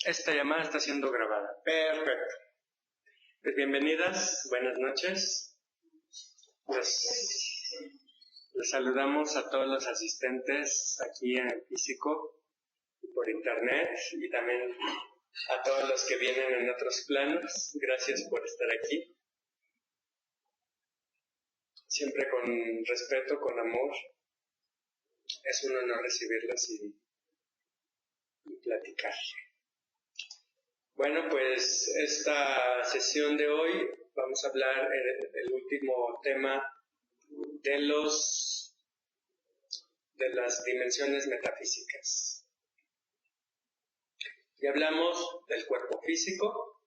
Esta llamada está siendo grabada. Perfecto. Pues bienvenidas, buenas noches. Les saludamos a todos los asistentes aquí en físico, por internet, y también a todos los que vienen en otros planos. Gracias por estar aquí. Siempre con respeto, con amor. Es un honor recibirlos y platicar. Bueno, pues esta sesión de hoy vamos a hablar del último tema de las dimensiones metafísicas. Ya hablamos del cuerpo físico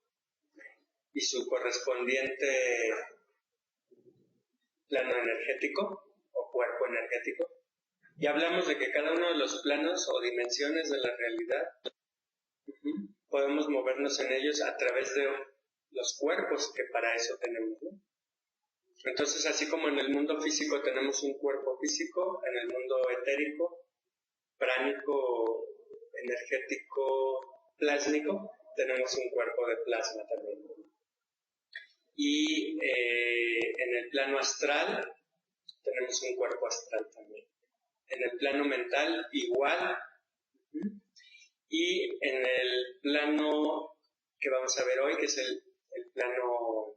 y su correspondiente plano energético o cuerpo energético. Y hablamos de que cada uno de los planos o dimensiones de la realidad podemos movernos en ellos a través de los cuerpos que para eso tenemos, ¿no? Entonces, así como en el mundo físico tenemos un cuerpo físico, en el mundo etérico, pránico, energético, plásmico, tenemos un cuerpo de plasma también. Y en el plano astral tenemos un cuerpo astral también. En el plano mental igual. Y en el plano que vamos a ver hoy, que es el plano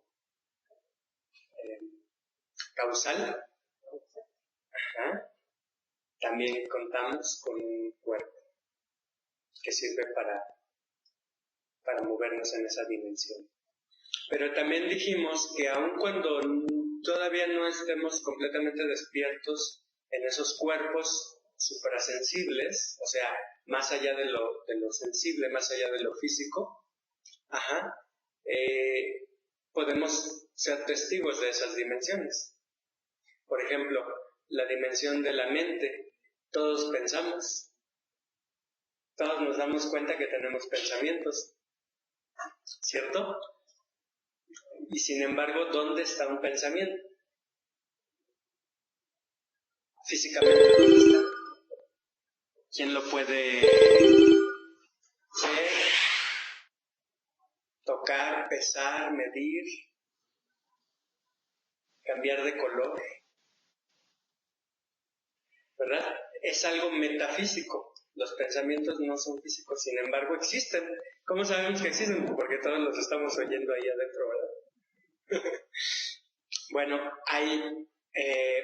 causal, también contamos con un cuerpo que sirve para movernos en esa dimensión. Pero también dijimos que aun cuando todavía no estemos completamente despiertos en esos cuerpos suprasensibles, o sea, más allá de lo sensible, más allá de lo físico, podemos ser testigos de esas dimensiones. Por ejemplo, la dimensión de la mente. Todos pensamos, todos nos damos cuenta que tenemos pensamientos, ¿cierto? Y sin embargo, ¿dónde está un pensamiento? Físicamente, ¿dónde está? ¿Quién lo puede ver, tocar, pesar, medir, cambiar de color? ¿Verdad? Es algo metafísico. Los pensamientos no son físicos, sin embargo existen. ¿Cómo sabemos que existen? Porque todos los estamos oyendo ahí adentro, ¿verdad? Bueno, hay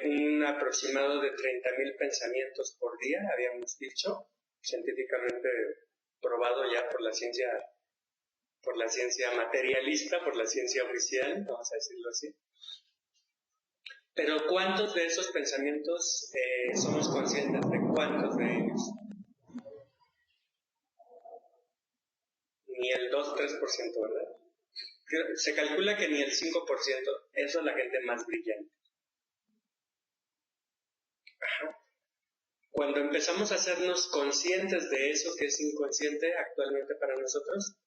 un aproximado de 30,000 pensamientos por día, habíamos dicho, científicamente probado ya por la ciencia materialista, por la ciencia oficial, vamos a decirlo así. Pero ¿cuántos de esos pensamientos somos conscientes de cuántos de ellos? Ni el 2-3%, ¿verdad? Se calcula que ni el 5%, eso es la gente más brillante. Cuando empezamos a hacernos conscientes de eso que es inconsciente actualmente para nosotros,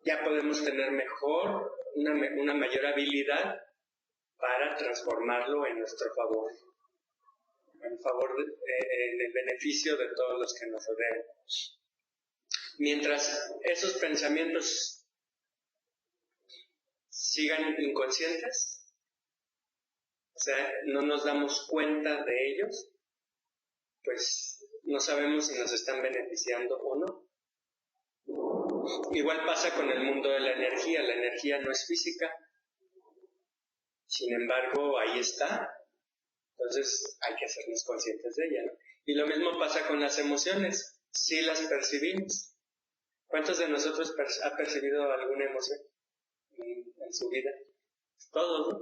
ya podemos tener una mayor habilidad para transformarlo en nuestro favor, en el beneficio de todos los que nos rodean. Mientras esos pensamientos sigan inconscientes, o sea, no nos damos cuenta de ellos, pues no sabemos si nos están beneficiando o no. Igual pasa con el mundo de la energía no es física, sin embargo ahí está, entonces hay que hacernos conscientes de ella, ¿no? Y lo mismo pasa con las emociones, sí las percibimos. ¿Cuántos de nosotros ha percibido alguna emoción en su vida? Todos, ¿no?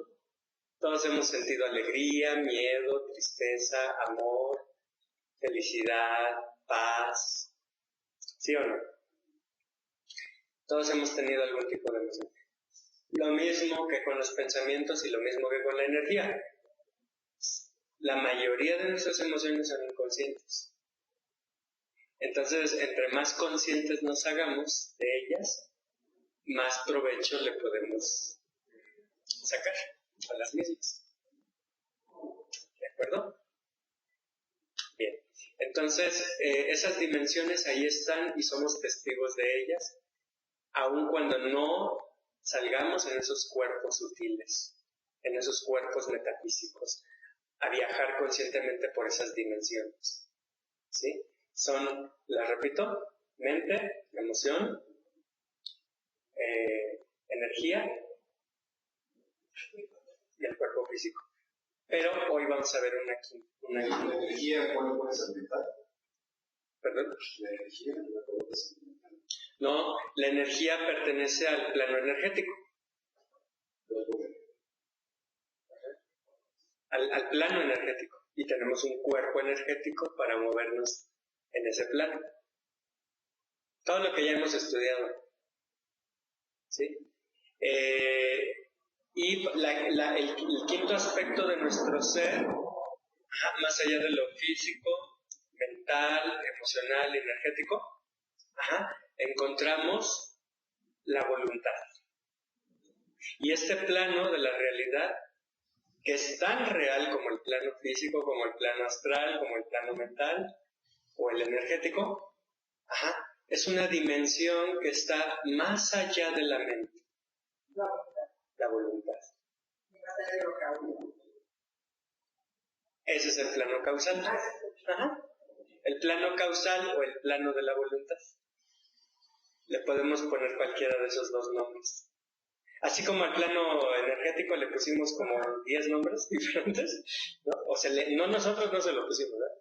Todos hemos sentido alegría, miedo, tristeza, amor, felicidad, paz, ¿sí o no? Todos hemos tenido algún tipo de emoción. Lo mismo que con los pensamientos y lo mismo que con la energía. La mayoría de nuestras emociones son inconscientes. Entonces, entre más conscientes nos hagamos de ellas, más provecho le podemos sacar a las mismas. ¿De acuerdo? Bien. Entonces, esas dimensiones ahí están y somos testigos de ellas, aun cuando no salgamos en esos cuerpos sutiles, en esos cuerpos metafísicos, a viajar conscientemente por esas dimensiones. ¿Sí? Son, las repito, mente, emoción, energía y el cuerpo físico. Pero hoy vamos a ver una ¿La energía cuál puede ser mental? ¿Perdón? ¿La energía cuál puede ser mental? No, la energía pertenece al plano energético. Al plano energético. Y tenemos un cuerpo energético para movernos en ese plano. Todo lo que ya hemos estudiado. ¿Sí? Y el quinto aspecto de nuestro ser, más allá de lo físico, mental, emocional, energético, encontramos la voluntad. Y este plano de la realidad, que es tan real como el plano físico, como el plano astral, como el plano mental o el energético, es una dimensión que está más allá de la mente. La voluntad. Ese es el plano causal. El plano causal o el plano de la voluntad. Le podemos poner cualquiera de esos dos nombres. Así como al plano energético le pusimos como 10 nombres diferentes, ¿no? O sea, no nosotros no se lo pusimos, ¿verdad?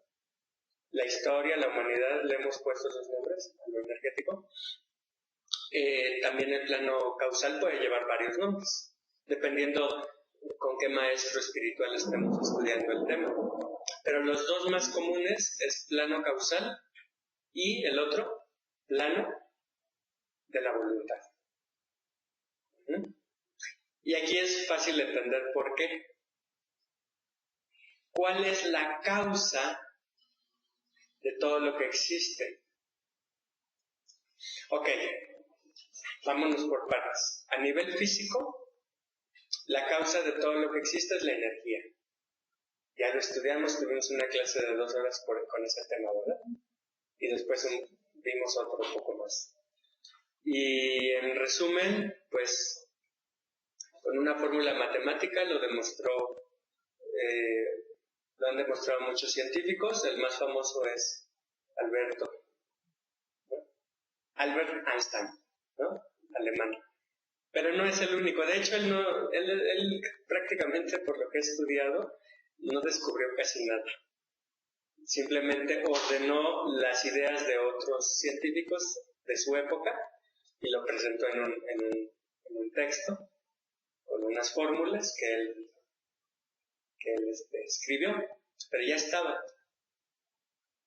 La historia, la humanidad, le hemos puesto esos nombres a lo energético. También el plano causal puede llevar varios nombres, dependiendo con qué maestro espiritual estemos estudiando el tema. Pero los dos más comunes es plano causal y el otro, plano de la voluntad. Y aquí es fácil entender por qué. ¿Cuál es la causa de todo lo que existe? Ok, vámonos por partes. A nivel físico, la causa de todo lo que existe es la energía. Ya lo estudiamos, tuvimos una clase de 2 horas con ese tema, ¿verdad? Y después vimos otro poco más. Y en resumen, pues, con una fórmula matemática lo han demostrado muchos científicos. El más famoso es Albert Einstein, ¿no? Alemán. Pero no es el único. De hecho, él prácticamente, por lo que he estudiado, no descubrió casi nada. Simplemente ordenó las ideas de otros científicos de su época y lo presentó en un texto con unas fórmulas que él escribió, pero ya estaba.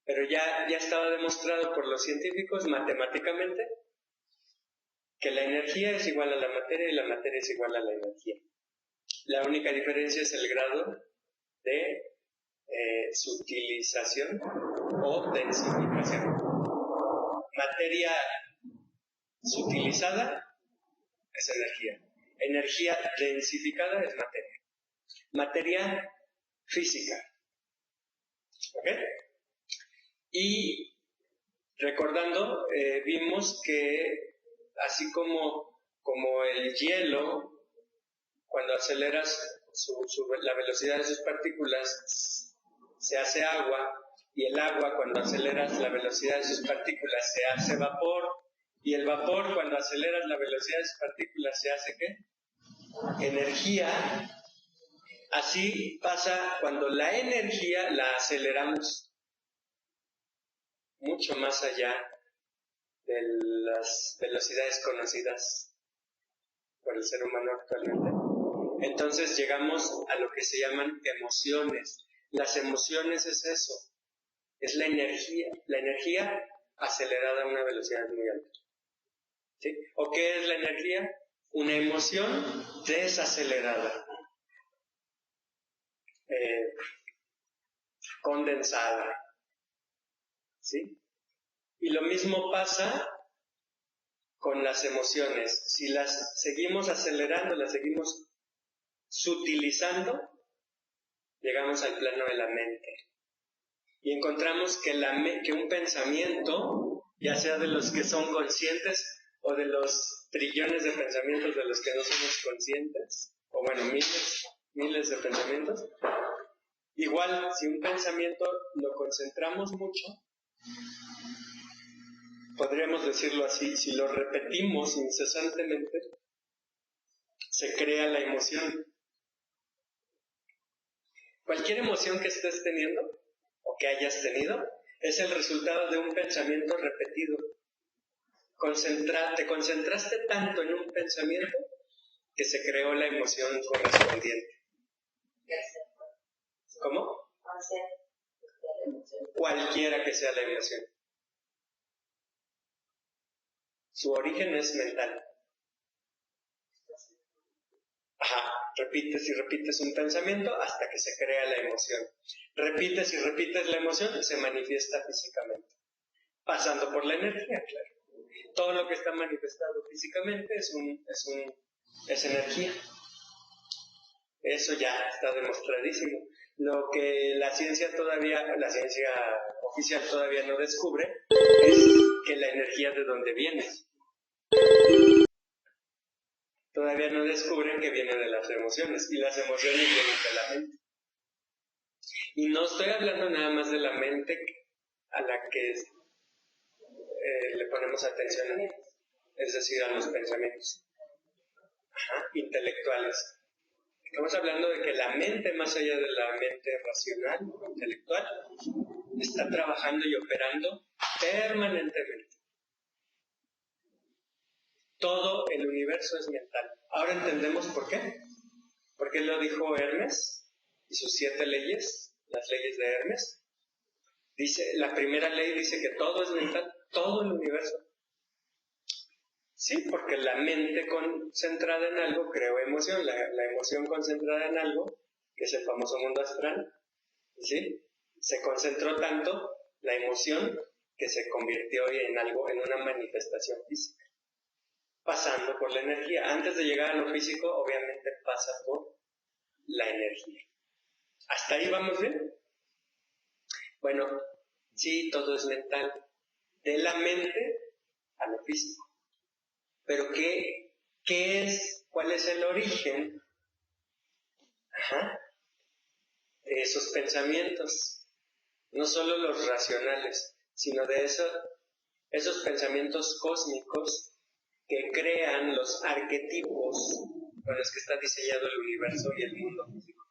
Pero ya estaba demostrado por los científicos matemáticamente que la energía es igual a la materia y la materia es igual a la energía. La única diferencia es el grado de sutilización o densificación. Materia sutilizada es energía. Energía densificada es materia. Materia física. ¿Ok? Y recordando, vimos que así como el hielo, cuando aceleras la velocidad de sus partículas, se hace agua, y el agua, cuando aceleras la velocidad de sus partículas, se hace vapor, y el vapor, cuando aceleras la velocidad de sus partículas, se hace ¿qué? Energía. Así pasa cuando la energía la aceleramos mucho más allá de las velocidades conocidas por el ser humano actualmente. Entonces llegamos a lo que se llaman emociones. Las emociones es eso, es la energía acelerada a una velocidad muy alta. ¿Sí? ¿O qué es la energía? Una emoción desacelerada, condensada. ¿Sí? Y lo mismo pasa con las emociones. Si las seguimos acelerando, las seguimos sutilizando, llegamos al plano de la mente. y encontramos que un pensamiento, ya sea de los que son conscientes o de los trillones de pensamientos de los que no somos conscientes, o bueno, miles de pensamientos, igual si un pensamiento lo concentramos mucho, podríamos decirlo así, si lo repetimos incesantemente, se crea la emoción. Cualquier emoción que estés teniendo o que hayas tenido es el resultado de un pensamiento repetido. Te concentraste tanto en un pensamiento que se creó la emoción correspondiente. ¿Cómo? Cualquiera que sea la emoción. Su origen es mental. Ajá, repites y repites un pensamiento hasta que se crea la emoción. Repites y repites la emoción, se manifiesta físicamente. Pasando por la energía, claro. Todo lo que está manifestado físicamente es energía. Eso ya está demostradísimo. Lo que la ciencia oficial todavía no descubre es que la energía de dónde viene. Todavía no descubren que viene de las emociones, y las emociones vienen de la mente. Y no estoy hablando nada más de la mente a la que le ponemos atención, es decir, a los pensamientos intelectuales. Estamos hablando de que la mente, más allá de la mente racional o intelectual, está trabajando y operando permanentemente. Todo el universo es mental. Ahora entendemos por qué. ¿Por qué lo dijo Hermes y sus 7 leyes, las leyes de Hermes? La primera ley dice que todo es mental, todo el universo. Sí, porque la mente concentrada en algo creó emoción, la emoción concentrada en algo, que es el famoso mundo astral, ¿sí? Se concentró tanto la emoción que se convirtió en algo, en una manifestación física, pasando por la energía. Antes de llegar a lo físico, obviamente pasa por la energía. ¿Hasta ahí vamos bien? Bueno, sí, todo es mental, de la mente a lo físico. Pero ¿cuál es el origen de esos pensamientos? No solo los racionales, sino de esos pensamientos cósmicos que crean los arquetipos con los que está diseñado el universo y el mundo físico,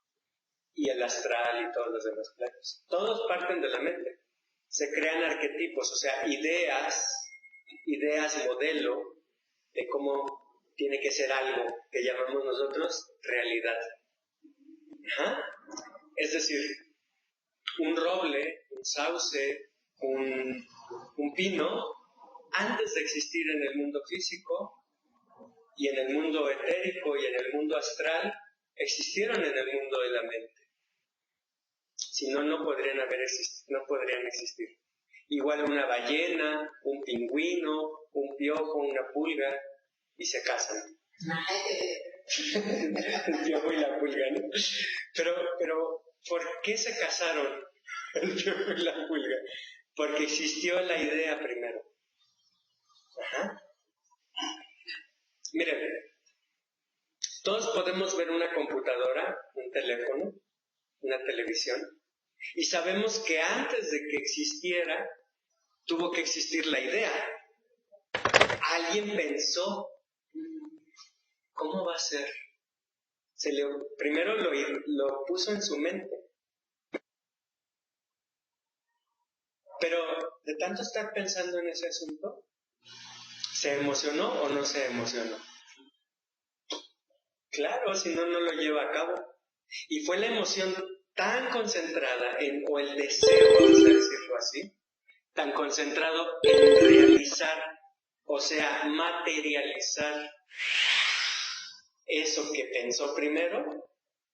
y el astral y todos los demás planos. Todos parten de la mente. Se crean arquetipos, o sea, ideas modelo de cómo tiene que ser algo que llamamos nosotros realidad. Es decir, un roble, un sauce, un pino, antes de existir en el mundo físico y en el mundo etérico y en el mundo astral, existieron en el mundo de la mente. Si no, no podrían existir. Igual una ballena, un pingüino, un piojo, una pulga, y se casan. El piojo y la pulga, ¿no? Pero, ¿por qué se casaron el piojo y la pulga? Porque existió la idea primero. Miren, todos podemos ver una computadora, un teléfono, una televisión, y sabemos que antes de que existiera, tuvo que existir la idea. Alguien pensó, ¿cómo va a ser? Primero lo puso en su mente. Pero de tanto estar pensando en ese asunto, ¿se emocionó o no se emocionó? Claro, si no, no lo lleva a cabo. Y fue la emoción tan concentrada o el deseo, vamos a decirlo así, tan concentrado en realizar, o sea, materializar eso que pensó primero,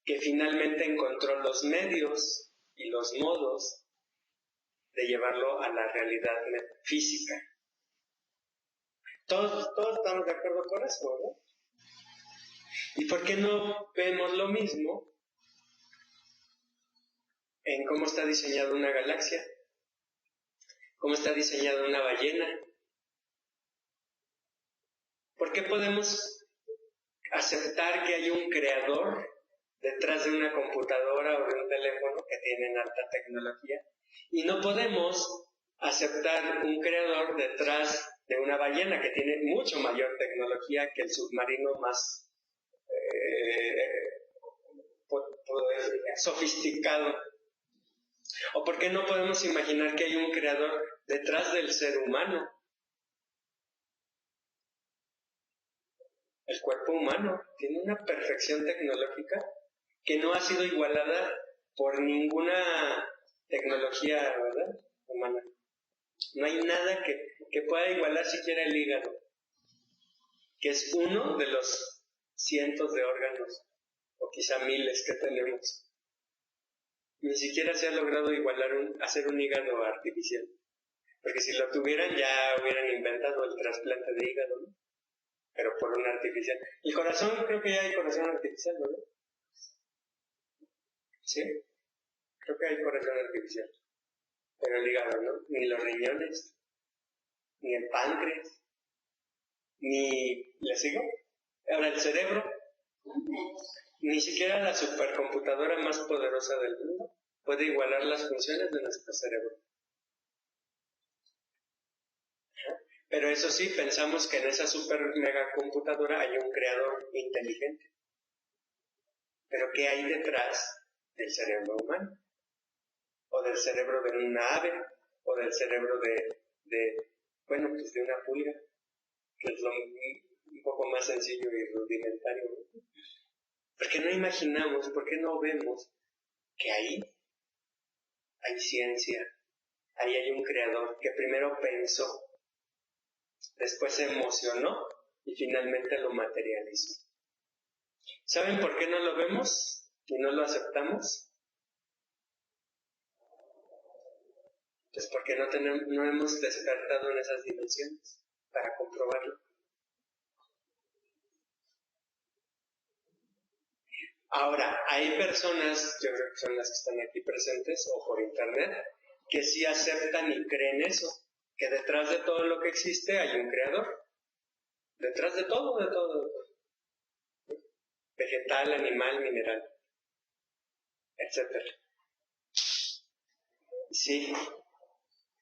que finalmente encontró los medios y los modos de llevarlo a la realidad física. Todos estamos de acuerdo con eso, ¿no? ¿Y por qué no vemos lo mismo en cómo está diseñada una galaxia, cómo está diseñada una ballena. ¿Por qué podemos aceptar que hay un creador detrás de una computadora o de un teléfono que tienen alta tecnología? Y no podemos aceptar un creador detrás de una ballena que tiene mucho mayor tecnología que el submarino más sofisticado. ¿O por qué no podemos imaginar que hay un creador detrás del ser humano? El cuerpo humano tiene una perfección tecnológica que no ha sido igualada por ninguna tecnología, ¿verdad?, humana. No hay nada que pueda igualar siquiera el hígado, que es uno de los cientos de órganos, o quizá miles que tenemos. Ni siquiera se ha logrado igualar hacer un hígado artificial. Porque si lo tuvieran ya hubieran inventado el trasplante de hígado, ¿no? Pero por un artificial. El corazón, creo que ya hay corazón artificial, ¿no? Sí, creo que hay corazón artificial. Pero el hígado, ¿no? Ni los riñones, ni el páncreas, ni... ¿Le sigo? Ahora el cerebro. Ni siquiera la supercomputadora más poderosa del mundo puede igualar las funciones de nuestro cerebro. Pero eso sí, pensamos que en esa super mega computadora hay un creador inteligente. Pero ¿qué hay detrás del cerebro humano? O del cerebro de una ave, o del cerebro de una pulga, que es lo un poco más sencillo y rudimentario, ¿no? ¿Por qué no imaginamos, por qué no vemos que ahí hay ciencia, ahí hay un creador que primero pensó, después se emocionó y finalmente lo materializó? ¿Saben por qué no lo vemos y no lo aceptamos? Pues porque no hemos despertado en esas dimensiones para comprobarlo. Ahora, hay personas, yo creo que son las que están aquí presentes o por internet, que sí aceptan y creen eso, que detrás de todo lo que existe hay un creador. Detrás de todo. Vegetal, animal, mineral, etc. Sí,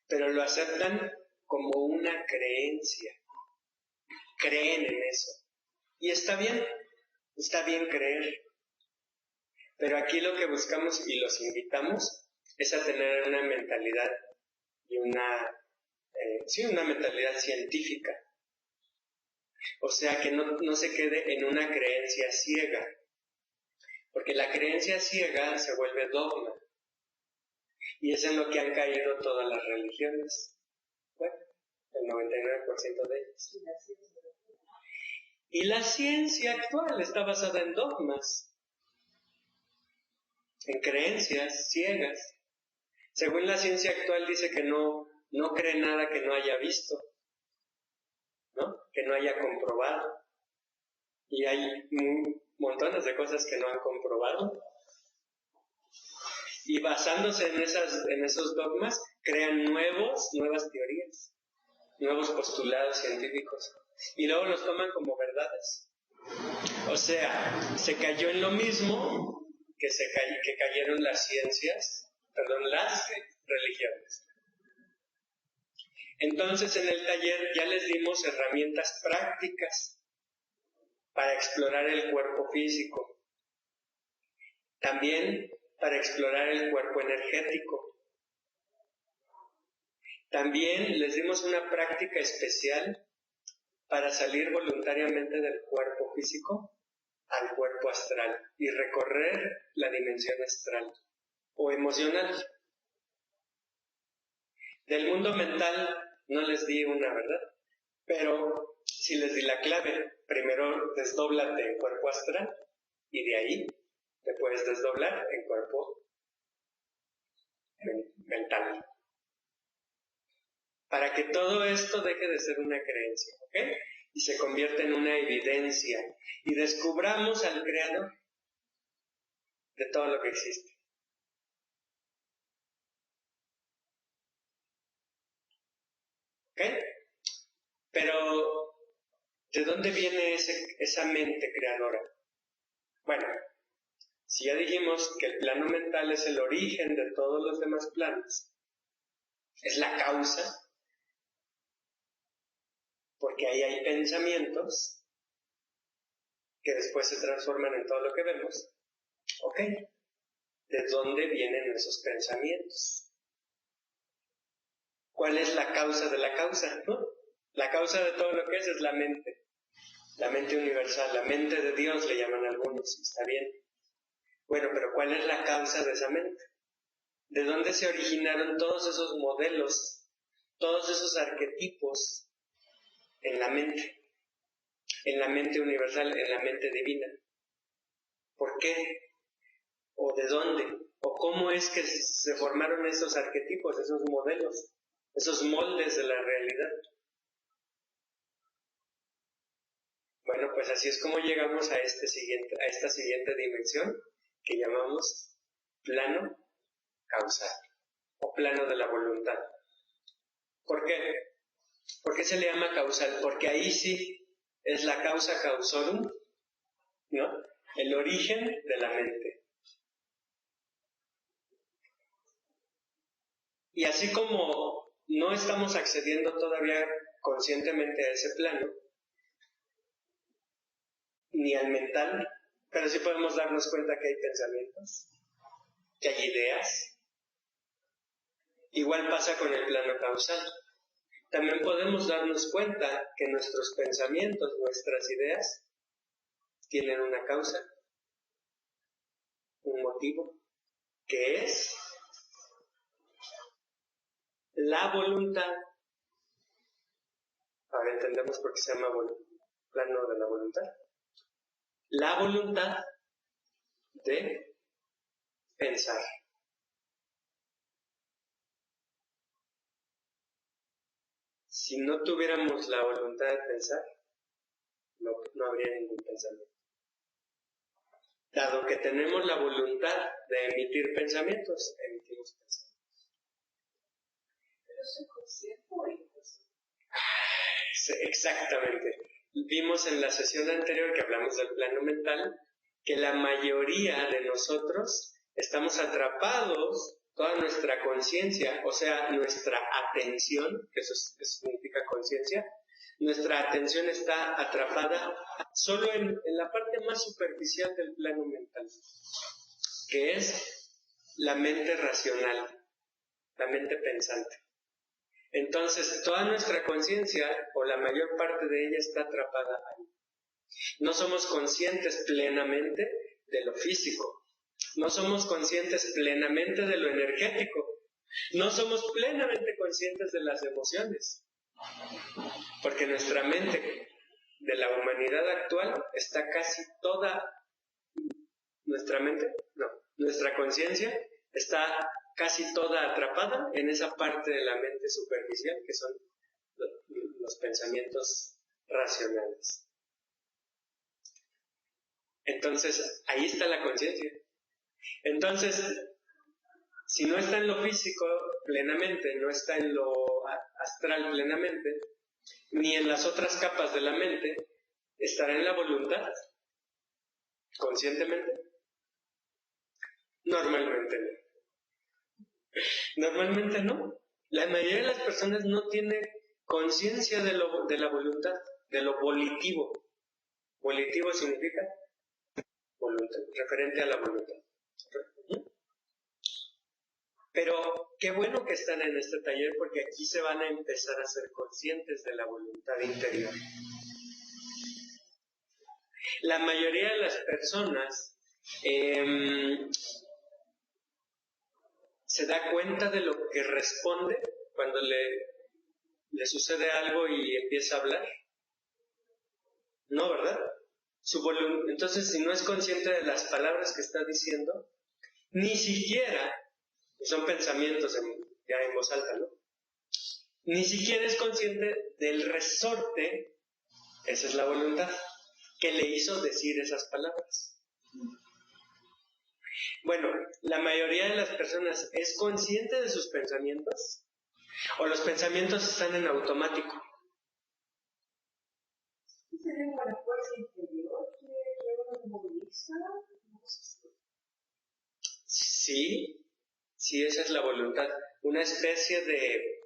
pero lo aceptan como una creencia. Creen en eso. Y está bien creer. Pero aquí lo que buscamos y los invitamos es a tener una mentalidad y una mentalidad científica. O sea, que no se quede en una creencia ciega. Porque la creencia ciega se vuelve dogma. Y es en lo que han caído todas las religiones. Bueno, el 99% de ellas. Y la ciencia actual está basada en dogmas, en creencias ciegas. Según la ciencia actual dice que no cree nada que no haya visto, ¿no? Que no haya comprobado. Y hay montones de cosas que no han comprobado. Y basándose en esos dogmas, crean nuevas teorías, nuevos postulados científicos. Y luego los toman como verdades. O sea, se cayó en lo mismo que cayeron las religiones. Entonces, en el taller ya les dimos herramientas prácticas para explorar el cuerpo físico. También para explorar el cuerpo energético. También les dimos una práctica especial para salir voluntariamente del cuerpo físico al cuerpo astral y recorrer la dimensión astral o emocional. Del mundo mental no les di una, ¿verdad? Pero sí les di la clave. Primero desdóblate en cuerpo astral y de ahí te puedes desdoblar en cuerpo mental. Para que todo esto deje de ser una creencia, ¿ok? Y se convierta en una evidencia y descubramos al creador de todo lo que existe. ¿Ok? Pero, ¿de dónde viene esa mente creadora? Bueno, si ya dijimos que el plano mental es el origen de todos los demás planos, es la causa, porque ahí hay pensamientos que después se transforman en todo lo que vemos. ¿Ok? ¿De dónde vienen esos pensamientos? ¿Cuál es la causa de la causa? ¿No? La causa de todo lo que es la mente universal, la mente de Dios le llaman algunos, está bien. Bueno, pero ¿cuál es la causa de esa mente? ¿De dónde se originaron todos esos modelos, todos esos arquetipos en la mente universal, en la mente divina? ¿Por qué? ¿O de dónde? ¿O cómo es que se formaron esos arquetipos, esos modelos, esos moldes de la realidad? Bueno, pues así es como llegamos a esta siguiente dimensión que llamamos plano causal o plano de la voluntad. ¿Por qué? ¿Por qué se le llama causal? Porque ahí sí es la causa causorum, ¿no? El origen de la mente. Y así como no estamos accediendo todavía conscientemente a ese plano, ni al mental, pero sí podemos darnos cuenta que hay pensamientos, que hay ideas. Igual pasa con el plano causal. También podemos darnos cuenta que nuestros pensamientos, nuestras ideas, tienen una causa, un motivo, que es la voluntad. Ahora entendemos por qué se llama plano de la voluntad. La voluntad de pensar. Si no tuviéramos la voluntad de pensar, no habría ningún pensamiento. Dado que tenemos la voluntad de emitir pensamientos, emitimos pensamientos. Pero soy consciente o inconsciente. Exactamente. Vimos en la sesión anterior que hablamos del plano mental que la mayoría de nosotros estamos atrapados, toda nuestra conciencia, o sea, nuestra atención, que eso significa conciencia, nuestra atención está atrapada solo en la parte más superficial del plano mental, que es la mente racional, la mente pensante. Entonces, toda nuestra conciencia, o la mayor parte de ella, está atrapada ahí. No somos conscientes plenamente de lo físico. No somos conscientes plenamente de lo energético. No somos plenamente conscientes de las emociones. Porque nuestra mente de la humanidad actual está casi toda... Nuestra conciencia está casi toda atrapada en esa parte de la mente superficial que son los pensamientos racionales. Entonces, ahí está la conciencia. Entonces, si no está en lo físico plenamente, no está en lo astral plenamente, ni en las otras capas de la mente, ¿estará en la voluntad? ¿Conscientemente? Normalmente no. Normalmente no. La mayoría de las personas no tiene conciencia de la voluntad, de lo volitivo. Volitivo significa voluntad, referente a la voluntad. Pero qué bueno que están en este taller porque aquí se van a empezar a ser conscientes de la voluntad interior. La mayoría de las personas se da cuenta de lo que responde cuando le sucede algo y empieza a hablar. No, ¿verdad? Entonces, si no es consciente de las palabras que está diciendo, ni siquiera, son pensamientos ya en voz alta, ¿no? Ni siquiera es consciente del resorte, esa es la voluntad, que le hizo decir esas palabras. Bueno, la mayoría de las personas es consciente de sus pensamientos, O los pensamientos están en automático. ¿Sería una fuerza interior que uno moviliza? Sí, esa es la voluntad. Una especie de,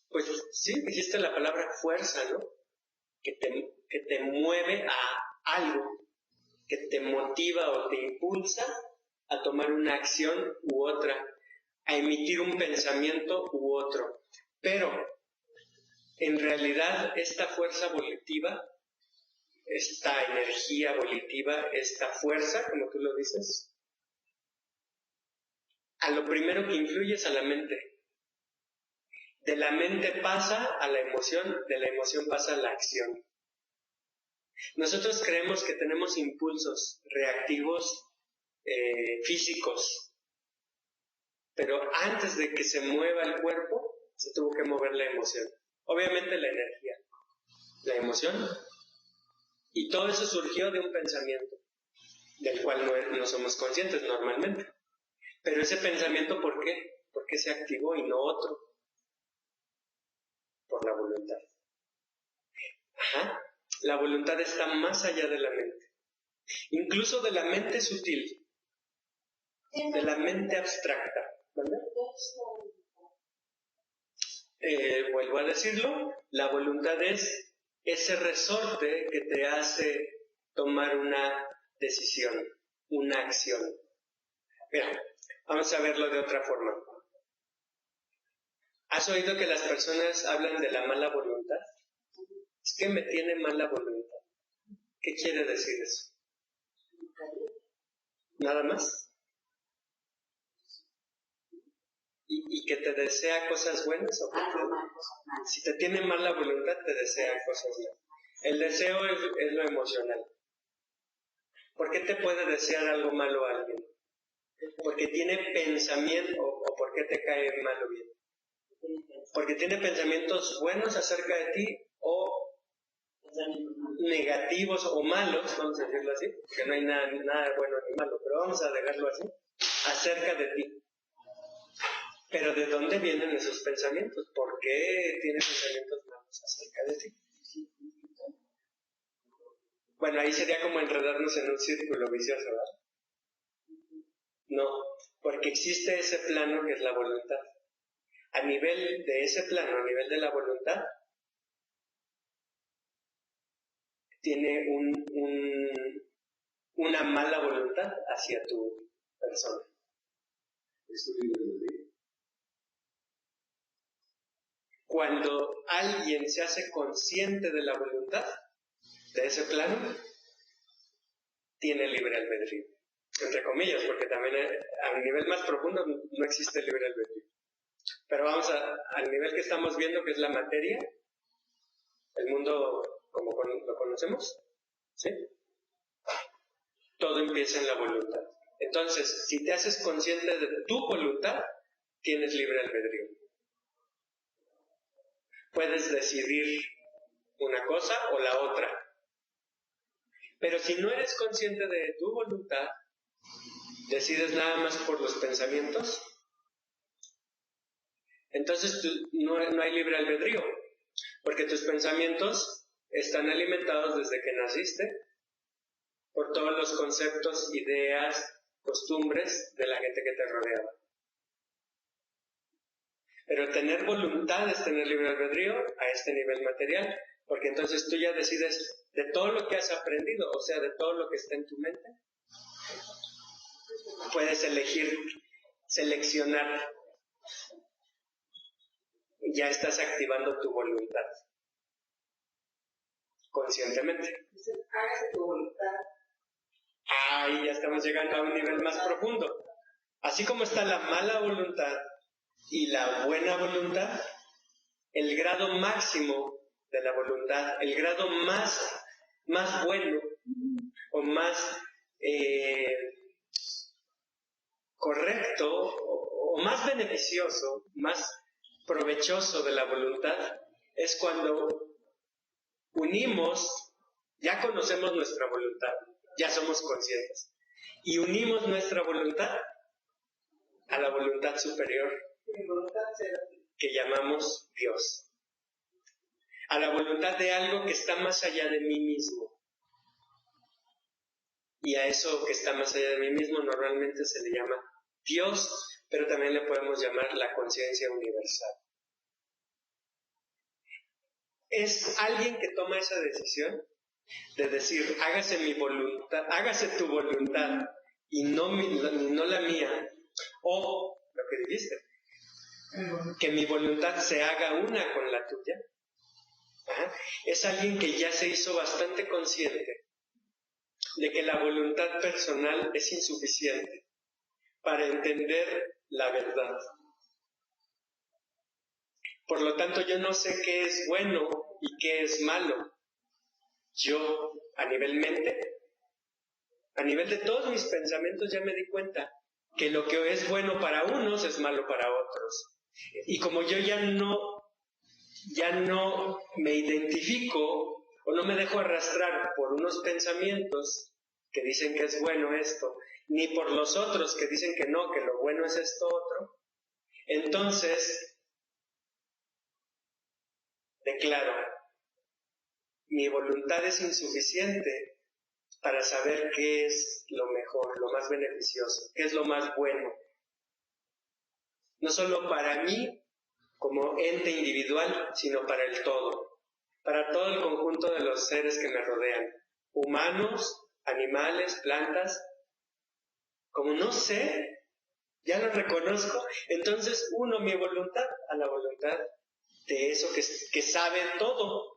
pues sí, dijiste la palabra fuerza, ¿no? Que te mueve a algo, que te motiva o te impulsa a tomar una acción u otra, a emitir un pensamiento u otro. Pero, en realidad, esta fuerza volitiva, esta energía volitiva, esta fuerza, como tú lo dices, a lo primero que influye es a la mente. De la mente pasa a la emoción, de la emoción pasa a la acción. Nosotros creemos que tenemos impulsos reactivos físicos, pero antes de que se mueva el cuerpo, se tuvo que mover la emoción. Obviamente la energía, la emoción, y todo eso surgió de un pensamiento, del cual no somos conscientes normalmente. Pero ese pensamiento, ¿por qué? ¿Por qué se activó y no otro? Por la voluntad. Ajá. La voluntad está más allá de la mente. Incluso de la mente sutil. De la mente abstracta. ¿Verdad? Vuelvo a decirlo, la voluntad es ese resorte que te hace tomar una decisión, una acción. Mira, vamos a verlo de otra forma. ¿Has oído que las personas hablan de la mala voluntad? Es que me tiene mala voluntad. ¿Qué quiere decir eso? ¿Nada más? ¿Y que te desea cosas buenas o qué? Si te tiene mala voluntad, te desea cosas buenas. El deseo es lo emocional. ¿Por qué te puede desear algo malo a alguien? Porque tiene pensamiento, o porque te cae mal o bien. Porque tiene pensamientos buenos acerca de ti o negativos o malos, vamos a decirlo así, porque no hay nada bueno ni malo, pero vamos a dejarlo así, acerca de ti. Pero ¿de dónde vienen esos pensamientos? ¿Por qué tiene pensamientos malos acerca de ti? Bueno, ahí sería como enredarnos en un círculo vicioso, ¿verdad? No, porque existe ese plano que es la voluntad. A nivel de ese plano, a nivel de la voluntad, tiene una mala voluntad hacia tu persona. Cuando alguien se hace consciente de la voluntad, de ese plano, tiene libre albedrío. Entre comillas, porque también a nivel más profundo no existe libre albedrío. Pero vamos al nivel que estamos viendo, que es la materia, el mundo como lo conocemos, ¿sí? Todo empieza en la voluntad. Entonces, si te haces consciente de tu voluntad, tienes libre albedrío. Puedes decidir una cosa o la otra. Pero si no eres consciente de tu voluntad, decides nada más por los pensamientos, entonces no hay libre albedrío, porque tus pensamientos están alimentados desde que naciste por todos los conceptos, ideas, costumbres de la gente que te rodeaba. Pero tener voluntad es tener libre albedrío a este nivel material, porque entonces tú ya decides de todo lo que has aprendido, o sea, de todo lo que está en tu mente. Puedes elegir, seleccionar. Ya estás activando tu voluntad. Conscientemente. Hágase tu voluntad. Ahí ya estamos llegando a un nivel más profundo. Así como está la mala voluntad y la buena voluntad, el grado máximo de la voluntad, el grado más bueno o más correcto o más beneficioso, más provechoso de la voluntad, es cuando unimos, ya conocemos nuestra voluntad, ya somos conscientes, y unimos nuestra voluntad a la voluntad superior. Mi voluntad será. que llamamos Dios, a la voluntad de algo que está más allá de mí mismo. Y a eso que está más allá de mí mismo normalmente se le llama Dios, pero también le podemos llamar la conciencia universal. Es alguien que toma esa decisión de decir, hágase mi voluntad, hágase tu voluntad y no la mía, o lo que dijiste, que mi voluntad se haga una con la tuya. Ajá. Es alguien que ya se hizo bastante consciente de que la voluntad personal es insuficiente para entender la verdad. Por lo tanto, yo no sé qué es bueno y qué es malo. Yo, a nivel mente, a nivel de todos mis pensamientos, ya me di cuenta que lo que es bueno para unos es malo para otros. Y como yo ya no me identifico o no me dejo arrastrar por unos pensamientos que dicen que es bueno esto, ni por los otros que dicen que no, que lo bueno es esto otro, entonces declaro, mi voluntad es insuficiente para saber qué es lo mejor, lo más beneficioso, qué es lo más bueno. No solo para mí como ente individual, sino para el todo, para todo el conjunto de los seres que me rodean, humanos, animales, plantas. Como no sé, ya lo reconozco, entonces uno mi voluntad a la voluntad de eso que sabe todo,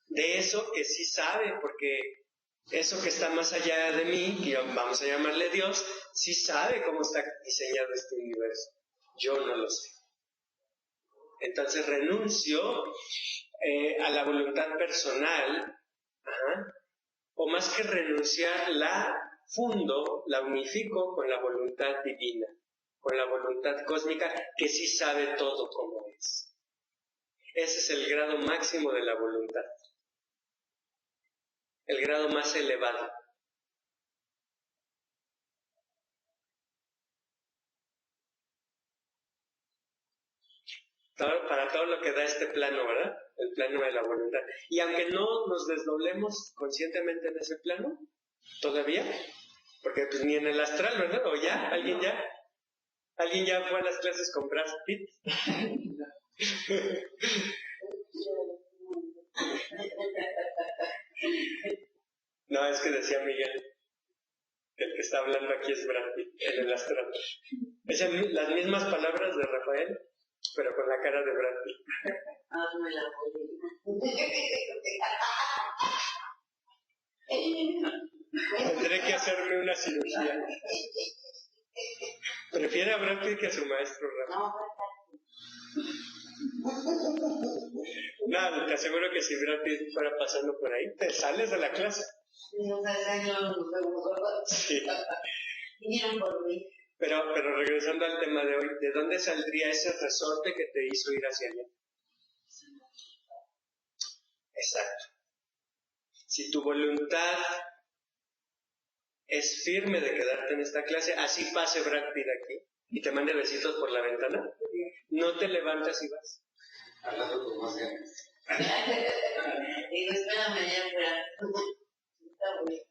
de eso que sí sabe, porque eso que está más allá de mí, que vamos a llamarle Dios, sí sabe cómo está diseñado este universo. Yo no lo sé. Entonces renuncio a la voluntad personal, o más que renunciar, la fundo, la unifico con la voluntad divina, con la voluntad cósmica que sí sabe todo cómo es. Ese es el grado máximo de la voluntad, el grado más elevado. Para todo lo que da este plano, ¿verdad? El plano de la voluntad. Y aunque no nos desdoblemos conscientemente en ese plano, todavía, porque pues ni en el astral, ¿verdad? ¿O ya? ¿Alguien ya fue a las clases con Brad Pitt? No, es que decía Miguel, que el que está hablando aquí es Brad Pitt, en el astral. Es las mismas palabras de Rafael, pero con la cara de Brad Pitt. Tendré que hacerme una cirugía. Prefiere a Brad Pitt que a su maestro Rafa. No, te aseguro que si Brad Pitt fuera pasando por ahí, te sales de la clase. Sí. Pero regresando al tema de hoy, ¿de dónde saldría ese resorte que te hizo ir hacia allá? Exacto. Si tu voluntad es firme de quedarte en esta clase, así pase Brad Pitt aquí y te mande besitos por la ventana, no te levantas y vas. Hablando con más ganas. Y espérame allá afuera. Está bueno.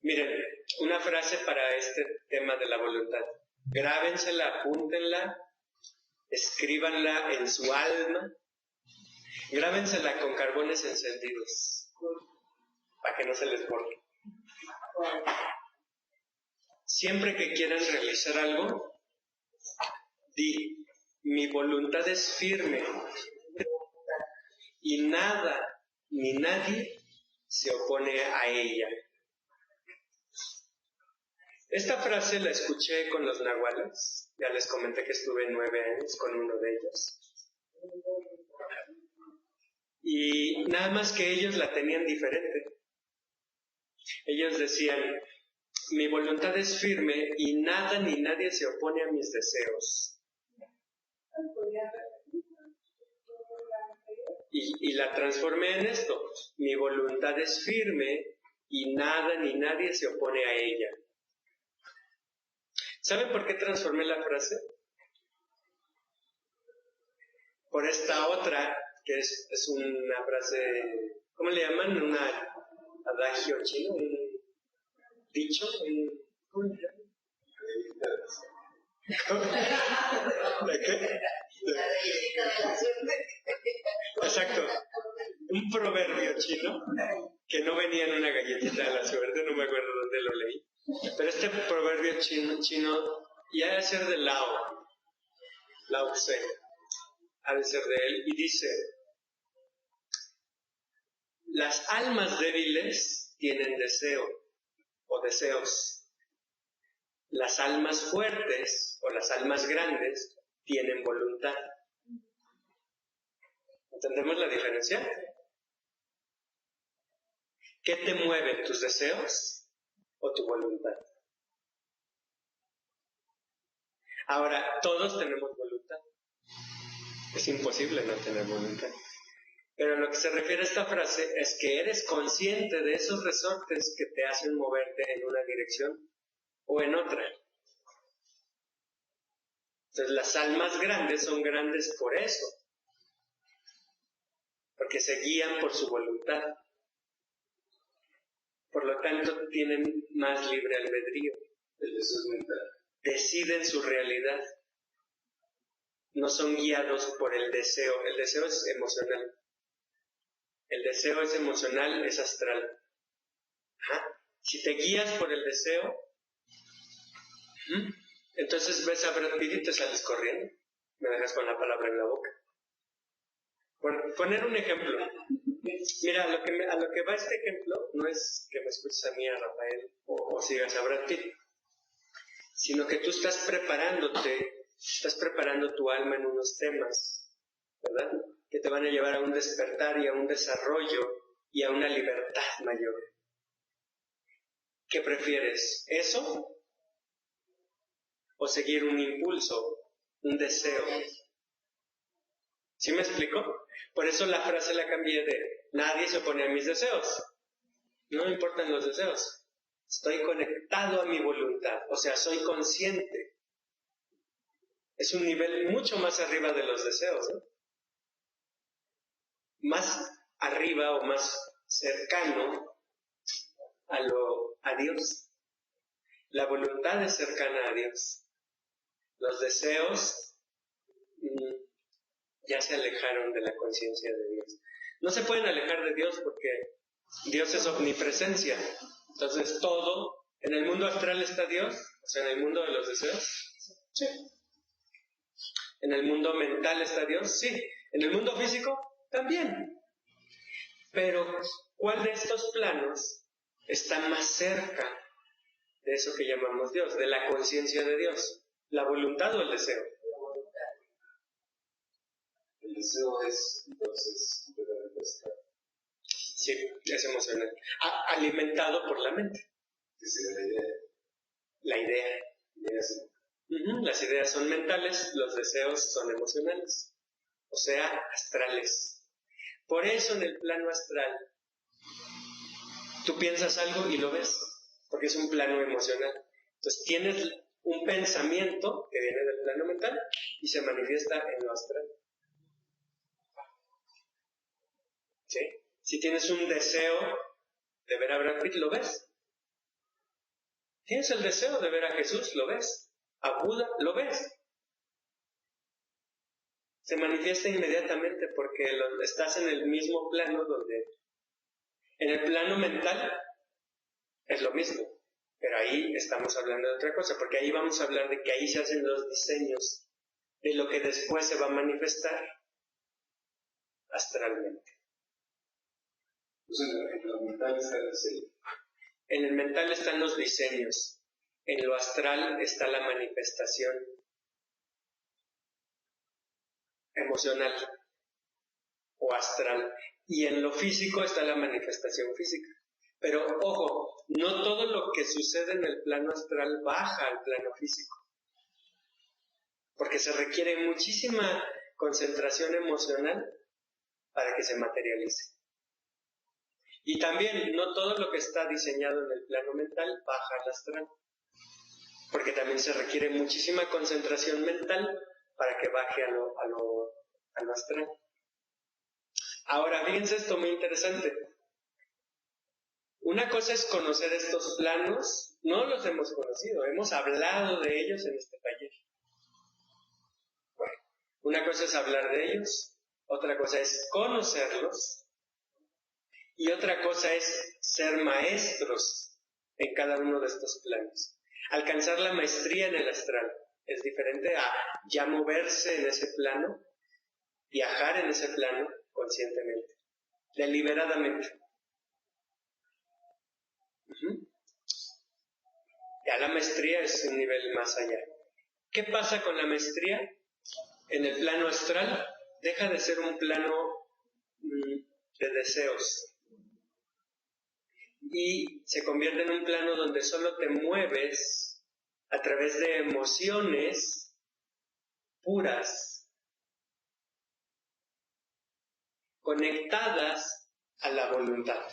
Miren, una frase para este tema de la voluntad. Grábensela, apúntenla, escríbanla en su alma, grábensela con carbones encendidos, para que no se les borre. Siempre que quieran realizar algo, di, mi voluntad es firme y nada ni nadie se opone a ella. Esta frase la escuché con los nahuales, ya les comenté que estuve 9 años con uno de ellos. Y nada más que ellos la tenían diferente. Ellos decían, mi voluntad es firme y nada ni nadie se opone a mis deseos. Y la transformé en esto, mi voluntad es firme y nada ni nadie se opone a ella. ¿Saben por qué transformé la frase? Por esta otra, que es una frase, ¿cómo le llaman? Un adagio chino, un dicho, ¿cómo le llaman? ¿De qué? Exacto. Un proverbio chino que no venía en una galletita de la suerte, no me acuerdo dónde lo leí. Pero este proverbio chino ya debe ser de Lao Tse, ha de ser de él, y dice: las almas débiles tienen deseo o deseos. Las almas fuertes o las almas grandes tienen voluntad. ¿Entendemos la diferencia? ¿Qué te mueve, tus deseos o tu voluntad? Ahora, todos tenemos voluntad. Es imposible no tener voluntad. Pero a lo que se refiere a esta frase es que eres consciente de esos resortes que te hacen moverte en una dirección o en otra. Entonces, las almas grandes son grandes por eso, porque se guían por su voluntad. Por lo tanto, tienen más libre albedrío. Deciden su realidad. No son guiados por el deseo. El deseo es emocional. El deseo es emocional, es astral. Si te guías por el deseo, entonces ves a Brad Pitt y te sales corriendo. Me dejas con la palabra en la boca. Por poner un ejemplo. Mira, a lo que va este ejemplo no es que me escuches a mí, a Rafael, o sigas a Brad Pitt, sino que tú estás preparando tu alma en unos temas, ¿verdad? Que te van a llevar a un despertar y a un desarrollo y a una libertad mayor. ¿Qué prefieres? ¿Eso? ¿O seguir un impulso, un deseo? ¿Sí me explico? Por eso la frase la cambié de: nadie se opone a mis deseos. No me importan los deseos. Estoy conectado a mi voluntad. O sea, soy consciente. Es un nivel mucho más arriba de los deseos, ¿no? Más arriba o más cercano a Dios. La voluntad es cercana a Dios. Los deseos ya se alejaron de la conciencia de Dios. No se pueden alejar de Dios porque Dios es omnipresencia. Entonces todo, en el mundo astral está Dios, o sea, en el mundo de los deseos, sí. En el mundo mental está Dios, sí. En el mundo físico, también. Pero, ¿cuál de estos planos está más cerca de eso que llamamos Dios, de la conciencia de Dios? ¿La voluntad o el deseo? El deseo es, entonces, completamente astral. Sí, es emocional. Alimentado por la mente. Esa es la idea. La idea. Las ideas son mentales, los deseos son emocionales. O sea, astrales. Por eso en el plano astral, tú piensas algo y lo ves, porque es un plano emocional. Entonces tienes un pensamiento que viene del plano mental y se manifiesta en lo astral. ¿Sí? Si tienes un deseo de ver a Brad Pitt, lo ves. Tienes el deseo de ver a Jesús, lo ves. A Buda, lo ves. Se manifiesta inmediatamente porque estás en el mismo plano donde... En el plano mental es lo mismo, pero ahí estamos hablando de otra cosa, porque ahí vamos a hablar de que ahí se hacen los diseños de lo que después se va a manifestar astralmente. Entonces, en lo mental está el deseo. En el mental están los diseños, en lo astral está la manifestación emocional o astral, y en lo físico está la manifestación física. Pero ojo, no todo lo que sucede en el plano astral baja al plano físico, porque se requiere muchísima concentración emocional para que se materialice. Y también no todo lo que está diseñado en el plano mental baja al astral. porque también se requiere muchísima concentración mental para que baje a lo astral. Ahora, fíjense esto muy interesante. Una cosa es conocer estos planos, no los hemos conocido, hemos hablado de ellos en este taller. Bueno, una cosa es hablar de ellos, otra cosa es conocerlos, y otra cosa es ser maestros en cada uno de estos planos. Alcanzar la maestría en el astral es diferente a ya moverse en ese plano, viajar en ese plano conscientemente, deliberadamente. Ya la maestría es un nivel más allá. ¿Qué pasa con la maestría? En el plano astral deja de ser un plano de deseos y se convierte en un plano donde solo te mueves a través de emociones puras, conectadas a la voluntad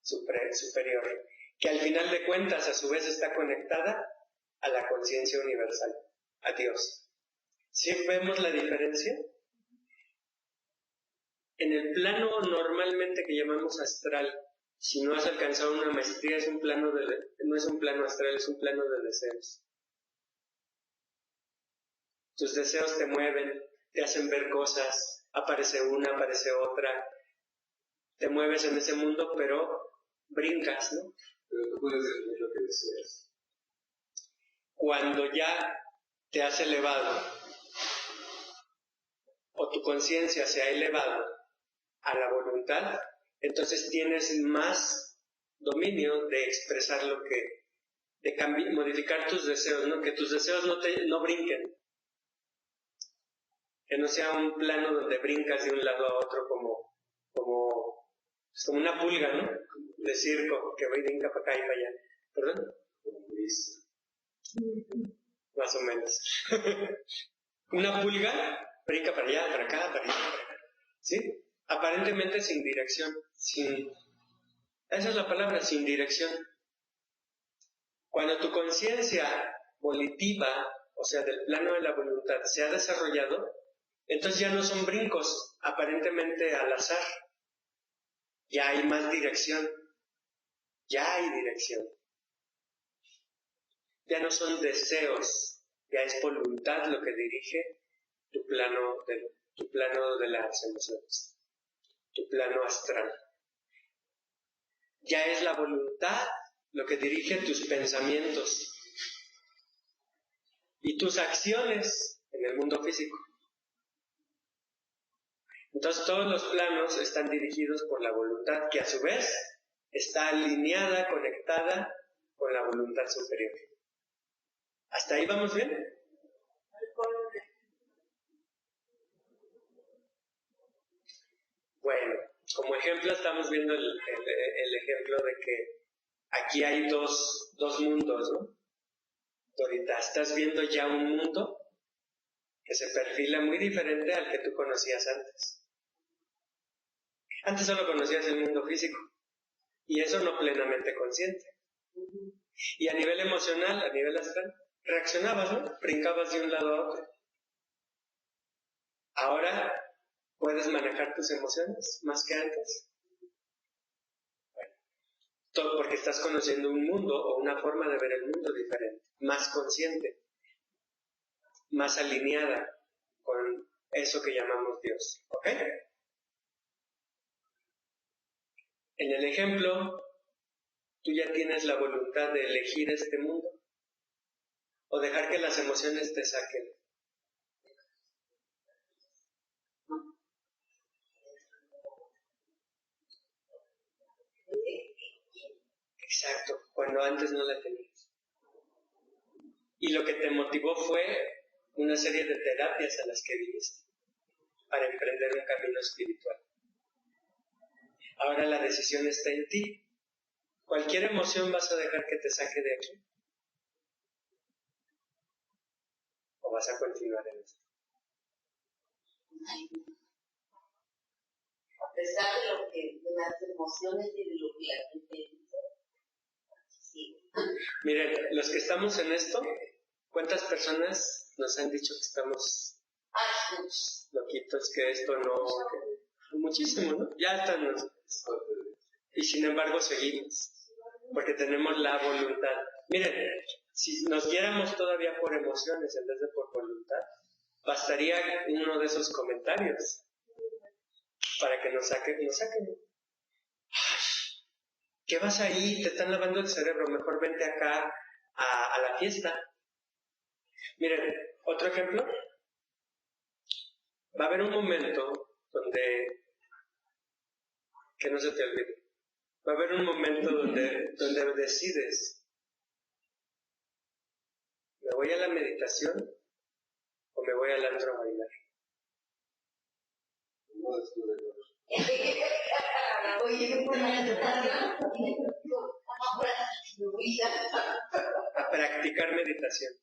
superior, que al final de cuentas a su vez está conectada a la conciencia universal, a Dios. ¿Sí vemos la diferencia? En el plano normalmente que llamamos astral, si no has alcanzado una maestría, no es un plano astral, es un plano de deseos. Tus deseos te mueven, te hacen ver cosas, aparece una, aparece otra, te mueves en ese mundo, pero brincas, ¿no? Pero tú puedes definir lo que deseas. Cuando ya te has elevado, o tu conciencia se ha elevado a la voluntad, entonces tienes más dominio de expresar de modificar tus deseos, ¿no? Que tus deseos no brinquen. Que no sea un plano donde brincas de un lado a otro como una pulga, ¿no? De circo, que brinca para acá y para allá. ¿Perdón? Como Luis. Más o menos. Una pulga brinca para allá, para acá, para allá, para acá. ¿Sí? Aparentemente sin dirección. Esa es la palabra, sin dirección. Cuando tu conciencia volitiva, o sea, del plano de la voluntad, se ha desarrollado, entonces ya no son brincos, aparentemente al azar. Ya hay más dirección. Ya hay dirección. Ya no son deseos, ya es voluntad lo que dirige tu plano de las emociones, tu plano astral. Ya es la voluntad lo que dirige tus pensamientos y tus acciones en el mundo físico. Entonces todos los planos están dirigidos por la voluntad, que a su vez está alineada, conectada con la voluntad superior. ¿Hasta ahí vamos bien? Bueno, como ejemplo estamos viendo el ejemplo de que aquí hay dos mundos, ¿no? Ahorita estás viendo ya un mundo que se perfila muy diferente al que tú conocías antes. Antes solo conocías el mundo físico y eso no plenamente consciente. Y a nivel emocional, a nivel astral, reaccionabas, ¿no? Brincabas de un lado a otro. Ahora puedes manejar tus emociones más que antes. Bueno, todo porque estás conociendo un mundo o una forma de ver el mundo diferente, más consciente, más alineada con eso que llamamos Dios. ¿Ok? En el ejemplo, tú ya tienes la voluntad de elegir este mundo o dejar que las emociones te saquen. Exacto, cuando antes no la tenías. Y lo que te motivó fue una serie de terapias a las que viniste para emprender un camino espiritual. Ahora la decisión está en ti. Cualquier emoción vas a dejar que te saque de aquí. ¿O vas a continuar en esto? A pesar de las emociones y de lo que la gente dice, Miren, los que estamos en esto, ¿cuántas personas nos han dicho que estamos loquitos, que esto no... Muchísimo, ¿no? Ya están. Y sin embargo seguimos, porque tenemos la voluntad. Miren, si nos guiáramos todavía por emociones en vez de por voluntad, bastaría uno de esos comentarios para que nos saquen. ¿Qué vas ahí? Te están lavando el cerebro, mejor vente acá a la fiesta. Miren, otro ejemplo. Va a haber un momento donde, que no se te olvide, va a haber un momento donde decides, ¿me voy a la meditación o me voy al antro a bailar? A practicar meditación.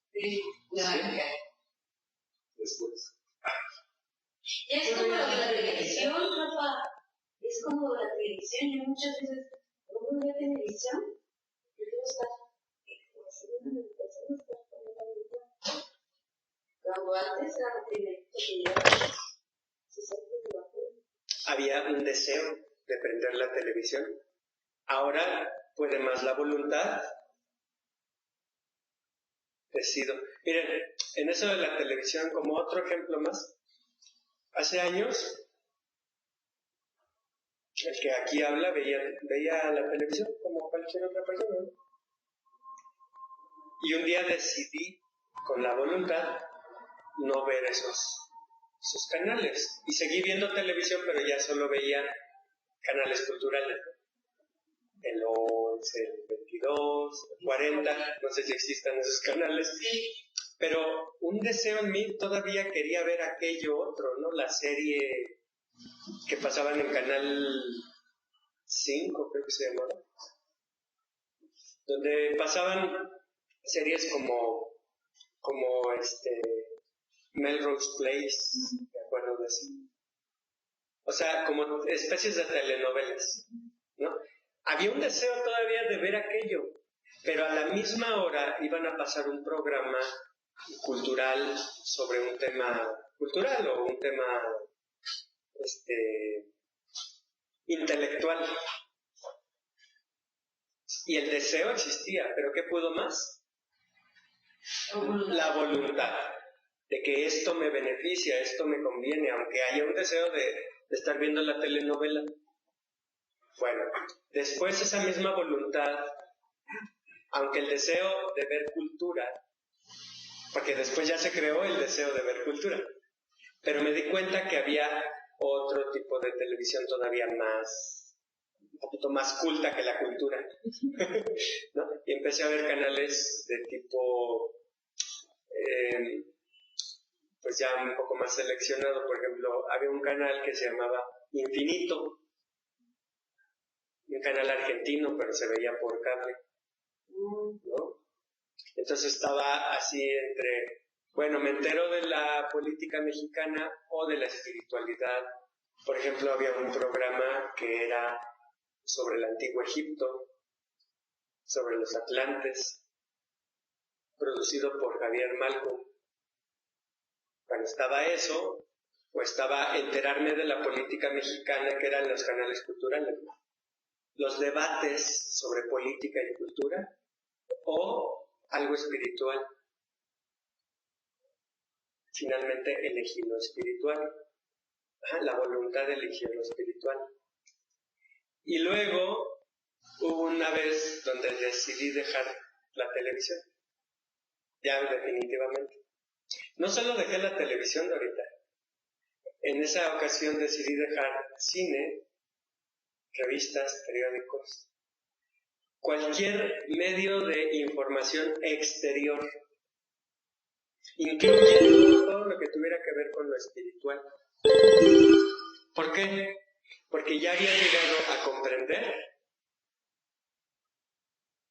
Después. Ya es como la televisión, papá. Es como la televisión. Yo muchas veces uno ve televisión y todo está haciendo una meditación, está poniendo la meditación. Cuando antes la televisión había un deseo de prender la televisión. Ahora puede más la voluntad. Decido. Miren, en eso de la televisión, como otro ejemplo más, hace años, el que aquí habla veía la televisión como cualquier otra persona, ¿no? Y un día decidí, con la voluntad, no ver esos canales. Y seguí viendo televisión, pero ya solo veía canales culturales. El 11, el 22, el 40, no sé si existan esos canales. Pero un deseo en mí todavía quería ver aquello otro, ¿no? La serie que pasaban en Canal 5, creo que se llamaba. Donde pasaban series como Melrose Place, me acuerdo de eso. O sea, como especies de telenovelas, ¿no? Había un deseo todavía de ver aquello, pero a la misma hora iban a pasar un programa cultural sobre un tema cultural o un tema intelectual. Y el deseo existía, pero ¿qué pudo más? La voluntad de que esto me beneficia, esto me conviene, aunque haya un deseo de estar viendo la telenovela. Bueno, después esa misma voluntad, aunque el deseo de ver cultura, porque después ya se creó el deseo de ver cultura, pero me di cuenta que había otro tipo de televisión todavía más, un poquito más culta que la cultura, ¿no? Y empecé a ver canales de tipo, pues ya un poco más seleccionado. Por ejemplo, había un canal que se llamaba Infinito, un canal argentino, pero se veía por cable, ¿no? Entonces estaba así entre, bueno, me entero de la política mexicana o de la espiritualidad. Por ejemplo, había un programa que era sobre el antiguo Egipto, sobre los atlantes, producido por Javier Malco. Cuando estaba eso, o estaba enterarme de la política mexicana, que eran los canales culturales, los debates sobre política y cultura, o algo espiritual. Finalmente elegí lo espiritual. La voluntad de elegir lo espiritual. Y luego hubo una vez donde decidí dejar la televisión. Ya definitivamente. No solo dejé la televisión de ahorita. En esa ocasión decidí dejar cine, revistas, periódicos, cualquier medio de información exterior, incluyendo todo lo que tuviera que ver con lo espiritual. ¿Por qué? Porque ya había llegado a comprender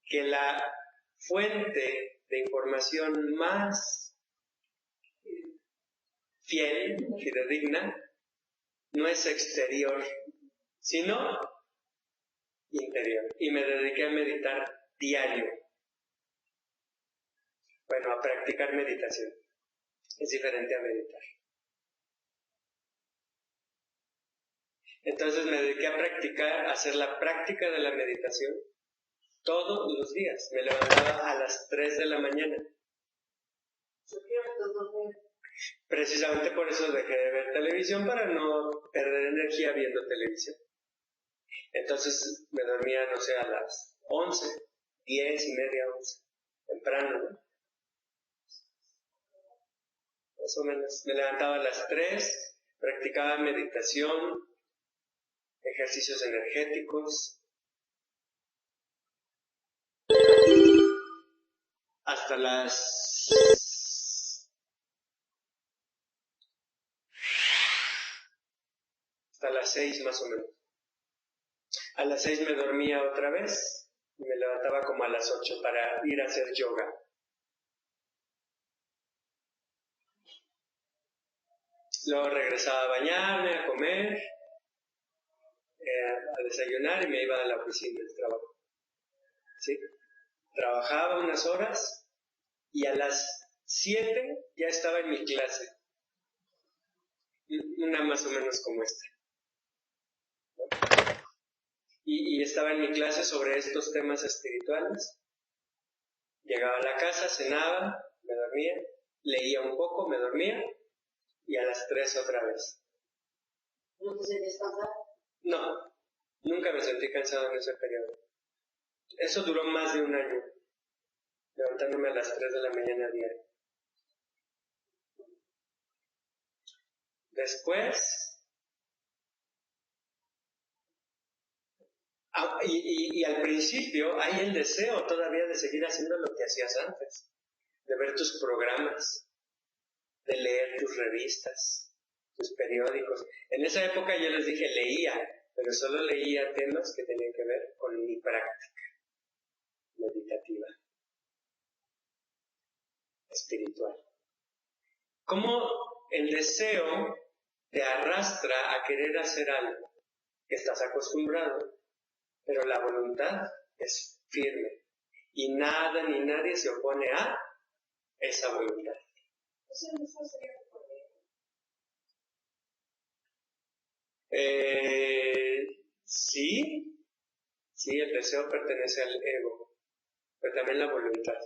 que la fuente de información más fiel, fidedigna, no es exterior, sino interior. Y me dediqué a meditar diario. Bueno, a practicar meditación. Es diferente a meditar. Entonces me dediqué a practicar, a hacer la práctica de la meditación todos los días. Me levantaba a las 3 de la mañana. Precisamente por eso dejé de ver televisión, para no perder energía viendo televisión. Entonces me dormía, no sé, a las 11, 10 y media, 11, temprano, ¿no? Más o menos. Me levantaba a las 3, practicaba meditación, ejercicios energéticos, hasta las 6 más o menos. A las 6 me dormía otra vez y me levantaba como a las 8 para ir a hacer yoga. Luego regresaba a bañarme, a comer, a desayunar y me iba a la oficina del trabajo. ¿Sí? Trabajaba unas horas y a las 7 ya estaba en mi clase. Una más o menos como esta. Y estaba en mi clase sobre estos temas espirituales. Llegaba a la casa, cenaba, me dormía, leía un poco, me dormía y a las 3 otra vez. ¿No te sentías cansado? No, nunca me sentí cansado en ese periodo. Eso duró más de un año, levantándome a las 3 de la mañana diario. Después, y al principio hay el deseo todavía de seguir haciendo lo que hacías antes, de ver tus programas, de leer tus revistas, tus periódicos. En esa época yo les dije leía, pero solo leía temas que tenían que ver con mi práctica meditativa, espiritual. ¿Cómo el deseo te arrastra a querer hacer algo que estás acostumbrado, pero la voluntad es firme y nada ni nadie se opone a esa voluntad? Sí, el deseo pertenece al ego, pero también la voluntad.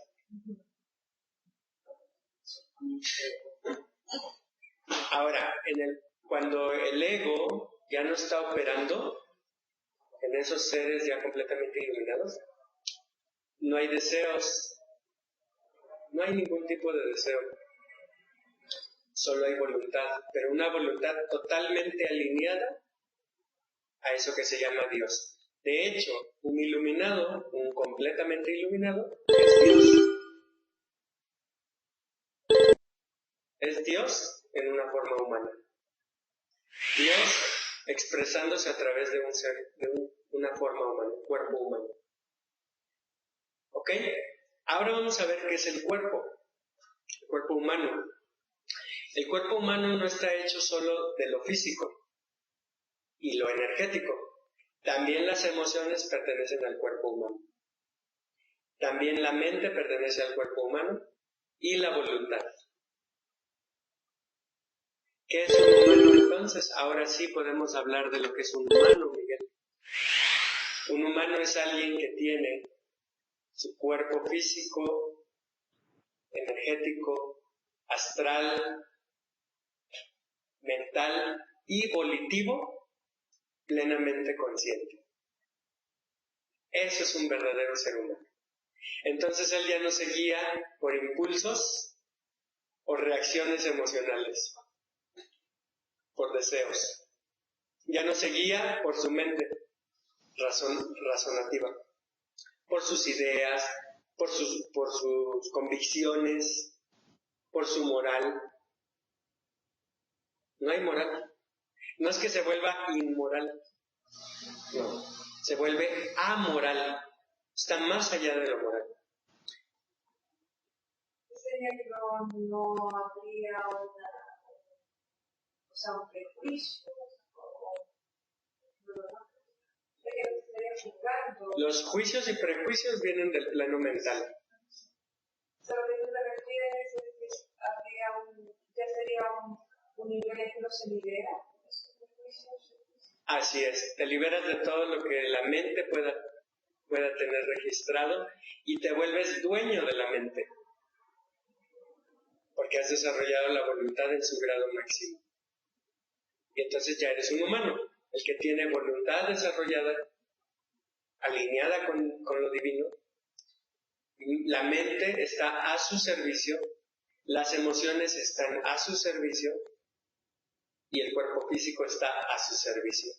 Ahora, cuando el ego ya no está operando en esos seres ya completamente iluminados, no hay deseos, no hay ningún tipo de deseo, solo hay voluntad, pero una voluntad totalmente alineada a eso que se llama Dios. De hecho, un iluminado, un completamente iluminado, es Dios. Es Dios en una forma humana. Dios expresándose a través de un ser, de una forma humana, un cuerpo humano. ¿Ok? Ahora vamos a ver qué es el cuerpo humano. El cuerpo humano no está hecho solo de lo físico y lo energético. También las emociones pertenecen al cuerpo humano. También la mente pertenece al cuerpo humano y la voluntad. ¿Qué es un humano entonces? Ahora sí podemos hablar de lo que es un humano, Miguel. Un humano es alguien que tiene su cuerpo físico, energético, astral, mental y volitivo plenamente consciente. Eso es un verdadero ser humano. Entonces él ya no se guía por impulsos o reacciones emocionales, por deseos. Ya no se guía por su mente razonativa, por sus ideas, por sus convicciones, por su moral. No hay moral. No es que se vuelva inmoral, no, se vuelve amoral. Está más allá de lo moral. Sería que no habría un prejuicio, sería verificando. Los juicios y prejuicios vienen del plano mental. Pero lo que tú te refieres es que ya sería un nivel en que uno se libera de esos prejuicios. Así es, te liberas de todo lo que la mente pueda tener registrado y te vuelves dueño de la mente. Porque has desarrollado la voluntad en su grado máximo. Y entonces ya eres un humano, el que tiene voluntad desarrollada, alineada con lo divino. La mente está a su servicio, las emociones están a su servicio y el cuerpo físico está a su servicio.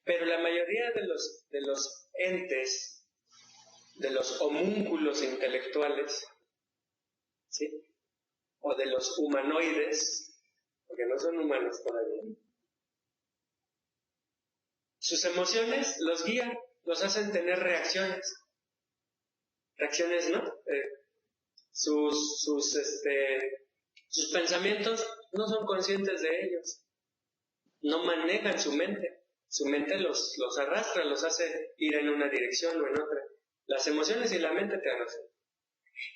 Pero la mayoría de los entes, de los homúnculos intelectuales, ¿sí?, o de los humanoides, porque no son humanos todavía, sus emociones los guían, los hacen tener reacciones. Reacciones, ¿no? Sus pensamientos no son conscientes de ellos, no manejan su mente. Su mente los arrastra, los hace ir en una dirección o en otra. Las emociones y la mente te arrastran.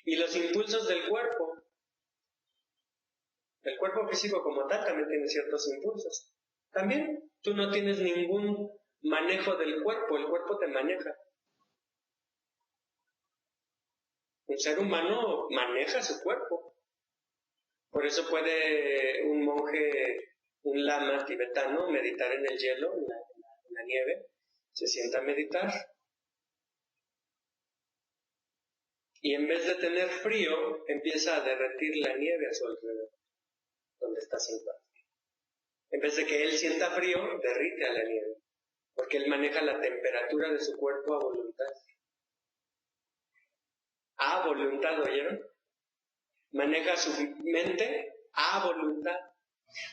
Y los impulsos del cuerpo, el cuerpo físico como tal también tiene ciertos impulsos. También tú no tienes ningún manejo del cuerpo, el cuerpo te maneja. Un ser humano maneja su cuerpo. Por eso puede un monje, un lama tibetano, meditar en el hielo, en la nieve, se sienta a meditar. Y en vez de tener frío, empieza a derretir la nieve a su alrededor, donde está sentado. En vez de que él sienta frío, derrite a la nieve, porque él maneja la temperatura de su cuerpo a voluntad. A voluntad, ¿oyeron? Maneja su mente a voluntad.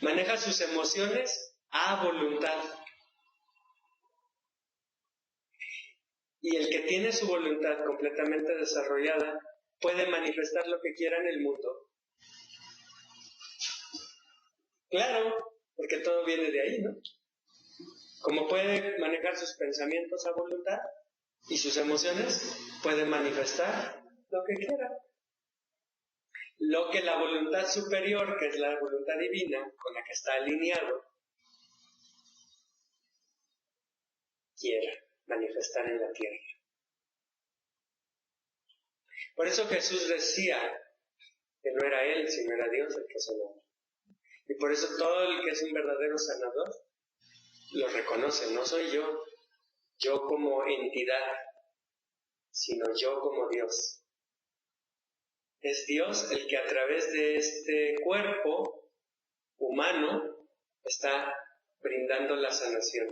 Maneja sus emociones a voluntad. Y el que tiene su voluntad completamente desarrollada puede manifestar lo que quiera en el mundo. Claro, porque todo viene de ahí, ¿no? Como puede manejar sus pensamientos a voluntad y sus emociones, puede manifestar lo que quiera. Lo que la voluntad superior, que es la voluntad divina, con la que está alineado, quiera manifestar en la tierra. Por eso Jesús decía que no era Él, sino era Dios el que sanaba. Y por eso todo el que es un verdadero sanador lo reconoce, no soy yo como entidad, sino yo como Dios. Es Dios el que a través de este cuerpo humano está brindando la sanación.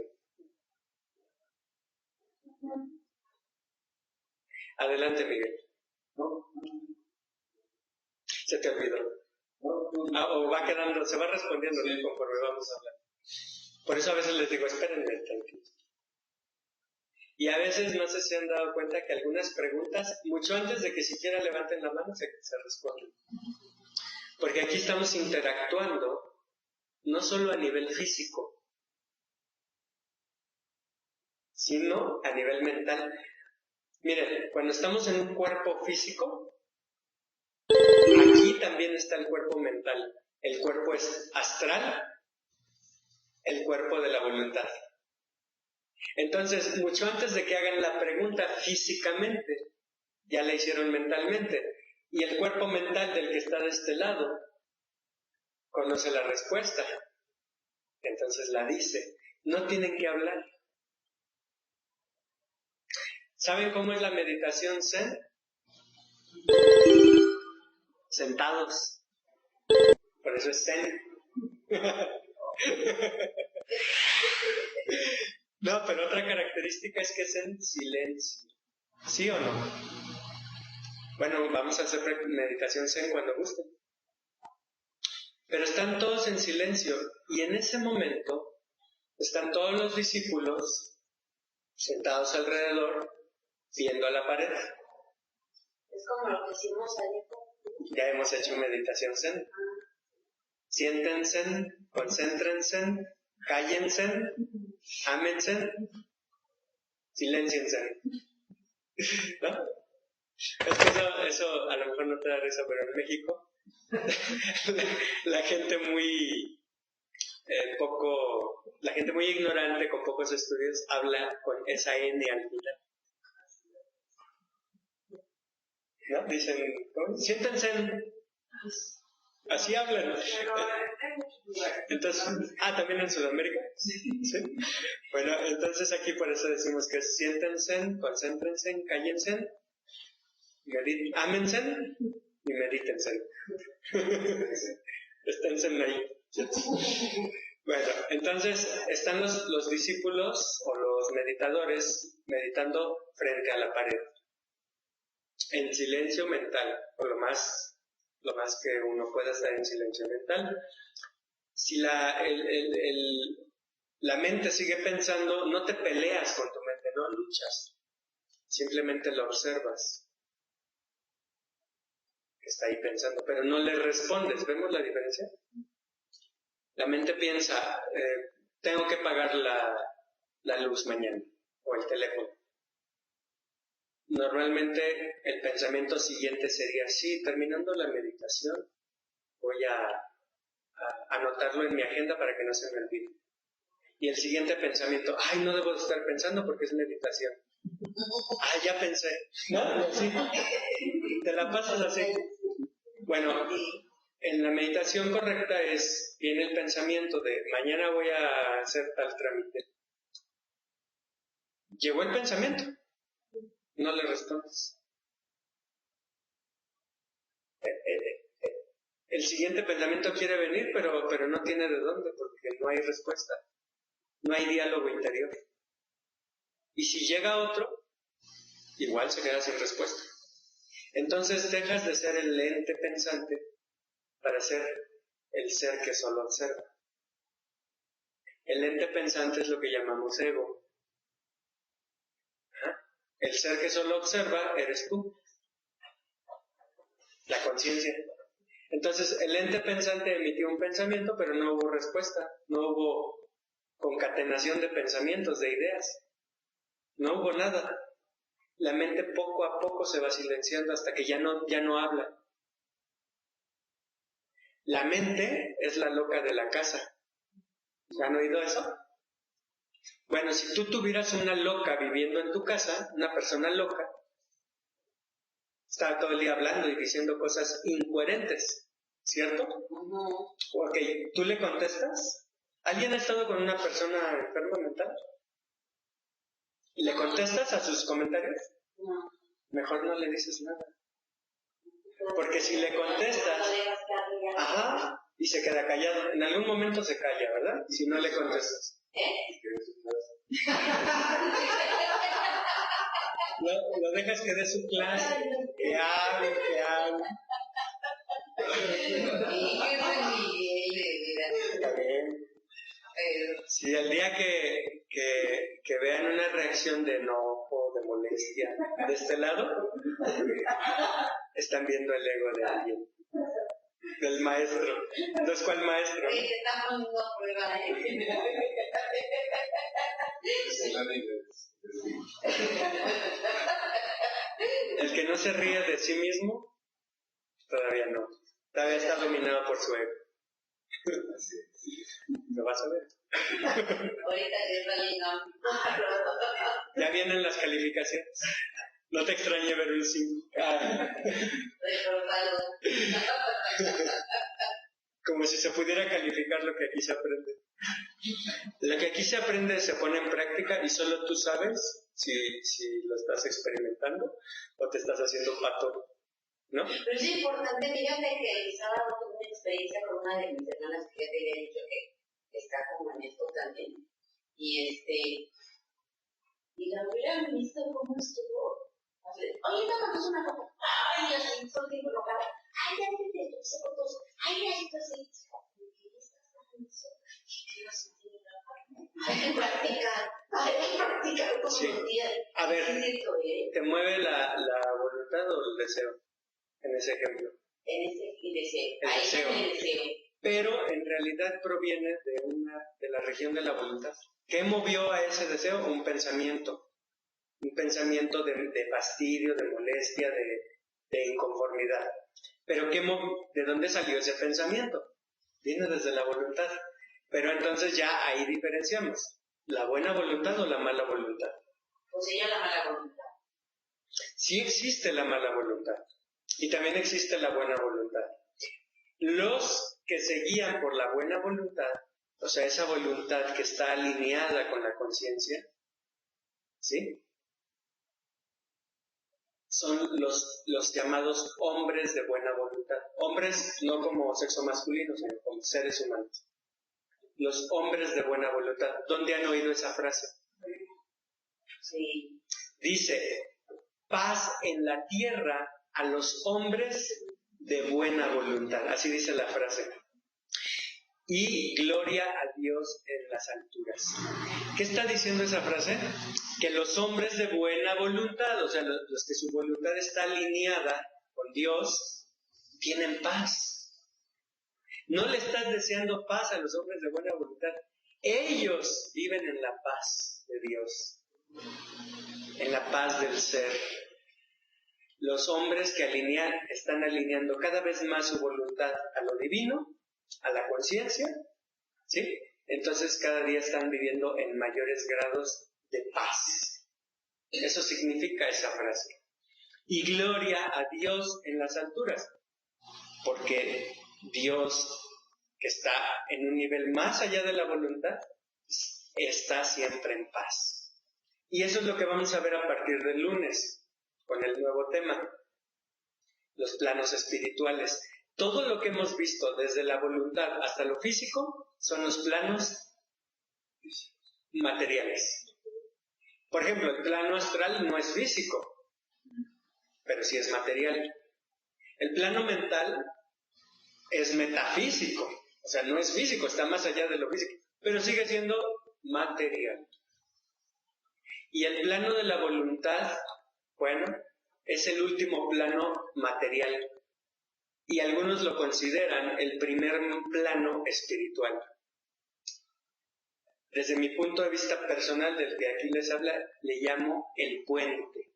Adelante, Miguel. No. Se te olvidó. O va quedando, se va respondiendo conforme vamos a hablar. Por eso a veces les digo, espérenme tantito. Y a veces no sé si han dado cuenta que algunas preguntas, mucho antes de que siquiera levanten la mano, se responden. Porque aquí estamos interactuando, no solo a nivel físico, sino a nivel mental. Miren, cuando estamos en un cuerpo físico, aquí también está el cuerpo mental. El cuerpo es astral, el cuerpo de la voluntad. Entonces, mucho antes de que hagan la pregunta físicamente, ya la hicieron mentalmente. Y el cuerpo mental del que está de este lado conoce la respuesta. Entonces la dice. No tienen que hablar. ¿Saben cómo es la meditación Zen? Sentados. Por eso es Zen. No, pero otra característica es que es en silencio. ¿Sí o no? Bueno, vamos a hacer meditación Zen cuando gusten. Pero están todos en silencio y en ese momento están todos los discípulos sentados alrededor viendo a la pared. Es como lo que hicimos ayer. Ya hemos hecho meditación Zen. Siéntense, concéntrense, cállense, ámense. Silénciense. ¿No? Es que eso a lo mejor no te da risa, pero en México la gente muy la gente muy ignorante con pocos estudios habla con esa N al final. ¿No? Dicen, siéntense. Así hablan. Entonces, también en Sudamérica. ¿Sí? Bueno, entonces aquí por eso decimos que siéntense, concéntrense, cállense, ámense y medítense. Esténse ahí. Bueno, entonces están los discípulos o los meditadores meditando frente a la pared, en silencio mental, o lo más que uno pueda estar en silencio mental. Si la mente sigue pensando, no te peleas con tu mente, no luchas, simplemente la observas, que está ahí pensando, pero no le respondes. ¿Vemos la diferencia? La mente piensa, tengo que pagar la luz mañana, o el teléfono. Normalmente el pensamiento siguiente sería, sí, terminando la meditación, voy a anotarlo en mi agenda para que no se me olvide. Y el siguiente pensamiento, no debo de estar pensando porque es meditación. Ya pensé, ¿no? Sí. Te la pasas así. Bueno, en la meditación correcta viene el pensamiento de mañana voy a hacer tal trámite. Llegó el pensamiento, no le respondes. El siguiente pensamiento quiere venir, pero no tiene de dónde, porque no hay respuesta. No hay diálogo interior. Y si llega otro, igual se queda sin respuesta. Entonces dejas de ser el ente pensante para ser el ser que solo observa. El ente pensante es lo que llamamos ego. El ser que solo observa eres tú, la conciencia. Entonces el ente pensante emitió un pensamiento, pero no hubo respuesta, no hubo concatenación de pensamientos, de ideas, no hubo nada. La mente poco a poco se va silenciando hasta que ya no habla. La mente es la loca de la casa. ¿Han oído eso? Bueno, si tú tuvieras una loca viviendo en tu casa, una persona loca, está todo el día hablando y diciendo cosas incoherentes, ¿cierto? Ok, ¿tú le contestas? ¿Alguien ha estado con una persona enferma mental? ¿Le contestas a sus comentarios? No. Mejor no le dices nada. Porque si le contestas, y se queda callado, en algún momento se calla, ¿verdad? Si no le contestas. Lo dejas que dé su clase, que hable. Está bien. Si el día que vean una reacción de enojo, de molestia de este lado, están viendo el ego de alguien, del maestro. Entonces, ¿cuál maestro? Sí, te están poniendo a prueba, El que no se ríe de sí mismo, todavía no. Todavía está dominado por su ego. ¿Lo vas a ver? Ahorita que está lindo. Ya vienen las calificaciones. No te extrañe ver un 5. Como si se pudiera calificar lo que aquí se aprende. Lo que aquí se aprende se pone en práctica y solo tú sabes si lo estás experimentando o te estás haciendo pato, ¿no? Pero es importante, fíjate que estaba teniendo una experiencia con una de mis hermanas que ya te había dicho que está como en esto también. Y la hubiera visto cómo estuvo. Oye, tómanos una foto. Ay, así, todo el tiempo enojada. Ay, ya te tus fotos. Ay, así, así. Hay que practicar todos los días. A ver, ¿te mueve la voluntad o el deseo en ese ejemplo? El deseo. El deseo. El deseo. Pero en realidad proviene de la región de la voluntad. ¿Qué movió a ese deseo? Un pensamiento. un pensamiento de fastidio, de molestia, de inconformidad. Pero ¿de dónde salió ese pensamiento? Viene desde la voluntad. Pero entonces ya ahí diferenciamos, ¿la buena voluntad o la mala voluntad? Pues ella la mala voluntad. Sí existe la mala voluntad y también existe la buena voluntad. Los que se guían por la buena voluntad, o sea, esa voluntad que está alineada con la conciencia, ¿sí? Son los llamados hombres de buena voluntad. Hombres no como sexo masculino, sino como seres humanos. Los hombres de buena voluntad. ¿Dónde han oído esa frase? Sí. Dice, paz en la tierra a los hombres de buena voluntad. Así dice la frase. Y gloria a Dios en las alturas. ¿Qué está diciendo esa frase? Que los hombres de buena voluntad, o sea, los que su voluntad está alineada con Dios, tienen paz. No le estás deseando paz a los hombres de buena voluntad. Ellos viven en la paz de Dios, en la paz del ser. Los hombres que están alineando cada vez más su voluntad a lo divino, a la conciencia, ¿sí? Entonces cada día están viviendo en mayores grados de paz. Eso significa esa frase. Y gloria a Dios en las alturas, porque Dios, que está en un nivel más allá de la voluntad, está siempre en paz. Y eso es lo que vamos a ver a partir del lunes, con el nuevo tema, los planos espirituales. Todo lo que hemos visto desde la voluntad hasta lo físico son los planos materiales. Por ejemplo, el plano astral no es físico, pero sí es material. El plano mental es metafísico, o sea, no es físico, está más allá de lo físico, pero sigue siendo material. Y el plano de la voluntad, bueno, es el último plano material. Y algunos lo consideran el primer plano espiritual. Desde mi punto de vista personal, del que aquí les habla, le llamo el puente.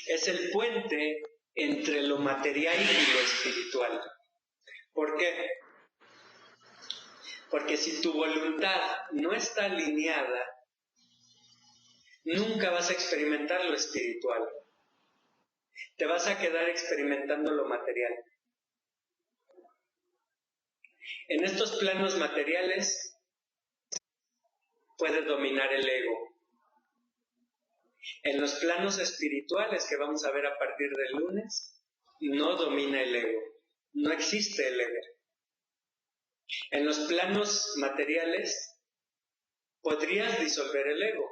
Es el puente entre lo material y lo espiritual. ¿Por qué? Porque si tu voluntad no está alineada, nunca vas a experimentar lo espiritual. Te vas a quedar experimentando lo material. En estos planos materiales puedes dominar el ego. En los planos espirituales que vamos a ver a partir del lunes, no domina el ego. No existe el ego. En los planos materiales podrías disolver el ego.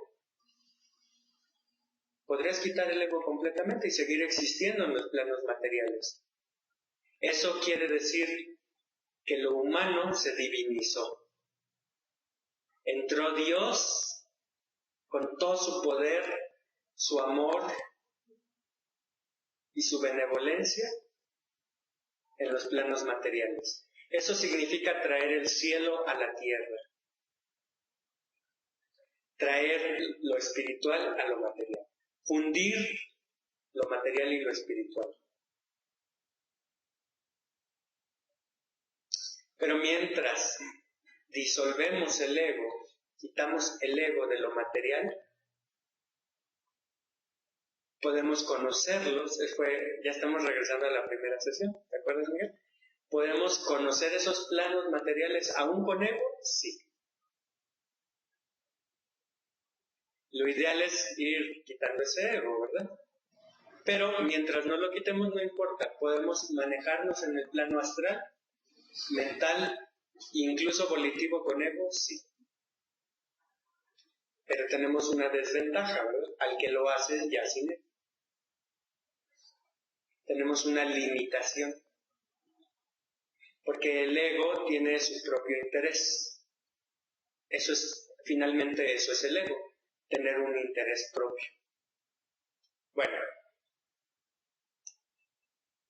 Podrías quitar el ego completamente y seguir existiendo en los planos materiales. Eso quiere decir que lo humano se divinizó. Entró Dios con todo su poder, su amor y su benevolencia en los planos materiales. Eso significa traer el cielo a la tierra. Traer lo espiritual a lo material. Fundir lo material y lo espiritual. Pero mientras disolvemos el ego, quitamos el ego de lo material, podemos conocerlos. Ya estamos regresando a la primera sesión, ¿te acuerdas, Miguel? ¿Podemos conocer esos planos materiales aún con ego? Sí. Lo ideal es ir quitando ese ego, ¿verdad? Pero mientras no lo quitemos no importa, podemos manejarnos en el plano astral, mental, incluso volitivo con ego, sí. Pero tenemos una desventaja, ¿verdad? Al que lo hace ya sin ego. Tenemos una limitación. Porque el ego tiene su propio interés. Finalmente eso es el ego, tener un interés propio. Bueno,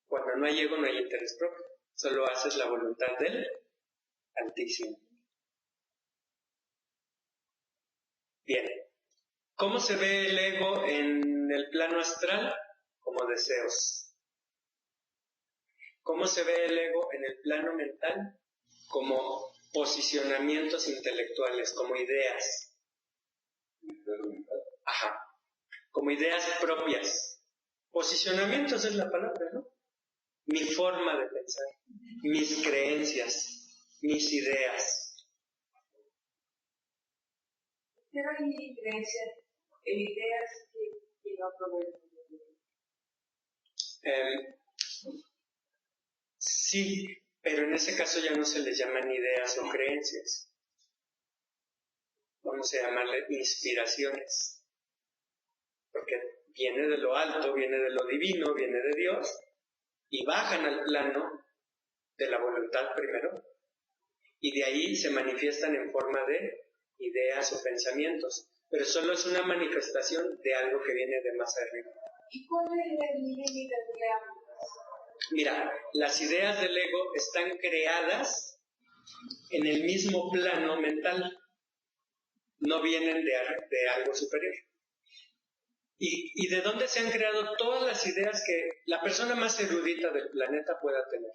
cuando no hay ego no hay interés propio, solo haces la voluntad del Altísimo. Bien, ¿Cómo se ve el ego en el plano astral? Como deseos. ¿Cómo se ve el ego en el plano mental? Como posicionamientos intelectuales, como ideas. Ajá. Como ideas propias. Posicionamientos es la palabra, ¿no? Mi forma de pensar, mis creencias, mis ideas. Pero hay creencias e ideas que no provienen. Sí, pero en ese caso ya no se les llaman ideas o creencias. Vamos a llamarle inspiraciones. Porque viene de lo alto, viene de lo divino, viene de Dios, y bajan al plano de la voluntad primero, y de ahí se manifiestan en forma de ideas o pensamientos. Pero solo es una manifestación de algo que viene de más arriba. ¿Y cuál es el límite de ambos? Mira, las ideas del ego están creadas en el mismo plano mental, no vienen de algo superior. ¿Y de dónde se han creado todas las ideas que la persona más erudita del planeta pueda tener?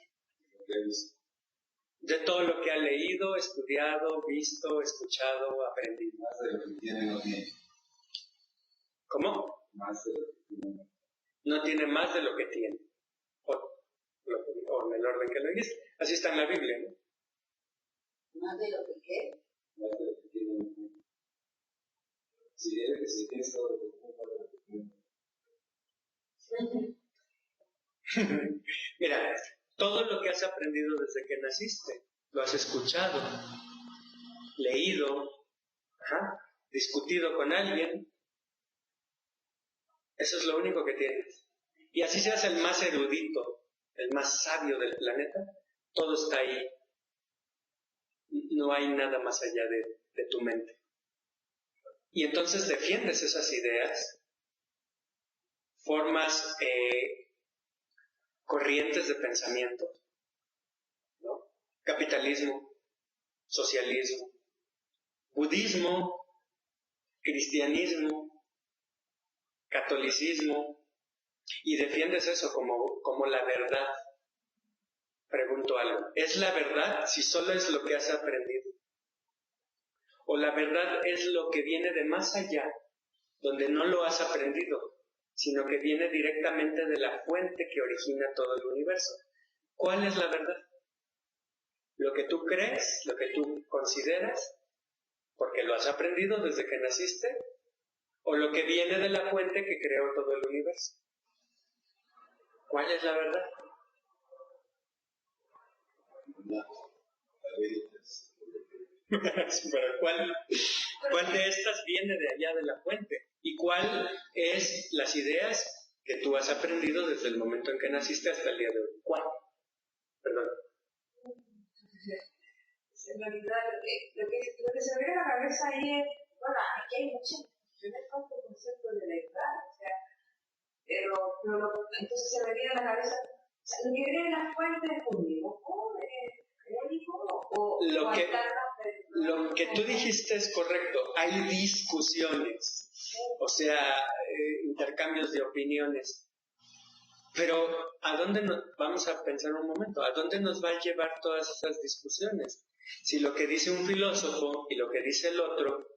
De todo lo que ha leído, estudiado, visto, escuchado, aprendido. Más de lo que tiene, no tiene. ¿Cómo? Más de lo que tiene. No tiene más de lo que tiene. O en el orden que lo dice. Así está en la Biblia, ¿no? ¿Más de lo que qué? Más de lo que tiene, no tiene. Si es que si tienes todo lo que tiene, más de lo que tiene. Mira, todo lo que has aprendido desde que naciste, lo has escuchado, leído, discutido con alguien. Eso es lo único que tienes. Y así seas el más erudito, el más sabio del planeta, todo está ahí. No hay nada más allá de tu mente. Y entonces defiendes esas ideas, formas corrientes de pensamiento, ¿no? Capitalismo, socialismo, budismo, cristianismo, catolicismo, y defiendes eso como la verdad. Pregunto algo, ¿es la verdad si solo es lo que has aprendido? ¿O la verdad es lo que viene de más allá, donde no lo has aprendido, sino que viene directamente de la fuente que origina todo el universo? ¿Cuál es la verdad? ¿Lo que tú crees, lo que tú consideras, porque lo has aprendido desde que naciste? ¿O lo que viene de la fuente que creó todo el universo? ¿Cuál es la verdad? Pero ¿cuál de estas viene de allá de la fuente? ¿Y cuál es las ideas que tú has aprendido desde el momento en que naciste hasta el día de hoy? ¿Cuál? Perdón. En realidad, lo que se me viene a la cabeza ahí es, bueno, aquí hay muchas discusiones con el concepto de la verdad, o sea, pero entonces se me viene a la cabeza, o sea, lo que viene de la fuente es unívoco, Lo que tú dijiste es correcto. Hay discusiones, o sea, intercambios de opiniones. Pero vamos a pensar un momento, ¿a dónde nos va a llevar todas esas discusiones? Si lo que dice un filósofo y lo que dice el otro,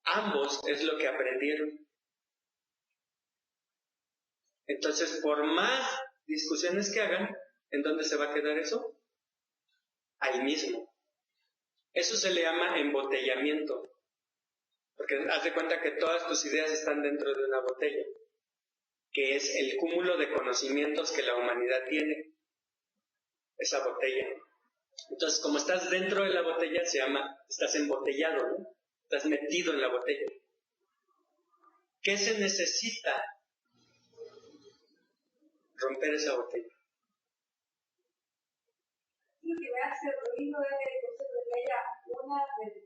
ambos es lo que aprendieron. Entonces, por más discusiones que hagan, ¿en dónde se va a quedar eso? Ahí mismo. Eso se le llama embotellamiento. Porque haz de cuenta que todas tus ideas están dentro de una botella, que es el cúmulo de conocimientos que la humanidad tiene. Esa botella. Entonces, como estás dentro de la botella, estás embotellado, ¿no? Estás metido en la botella. ¿Qué se necesita? Romper esa botella. Lo que me hace ruido es el concepto de que haya una verdad.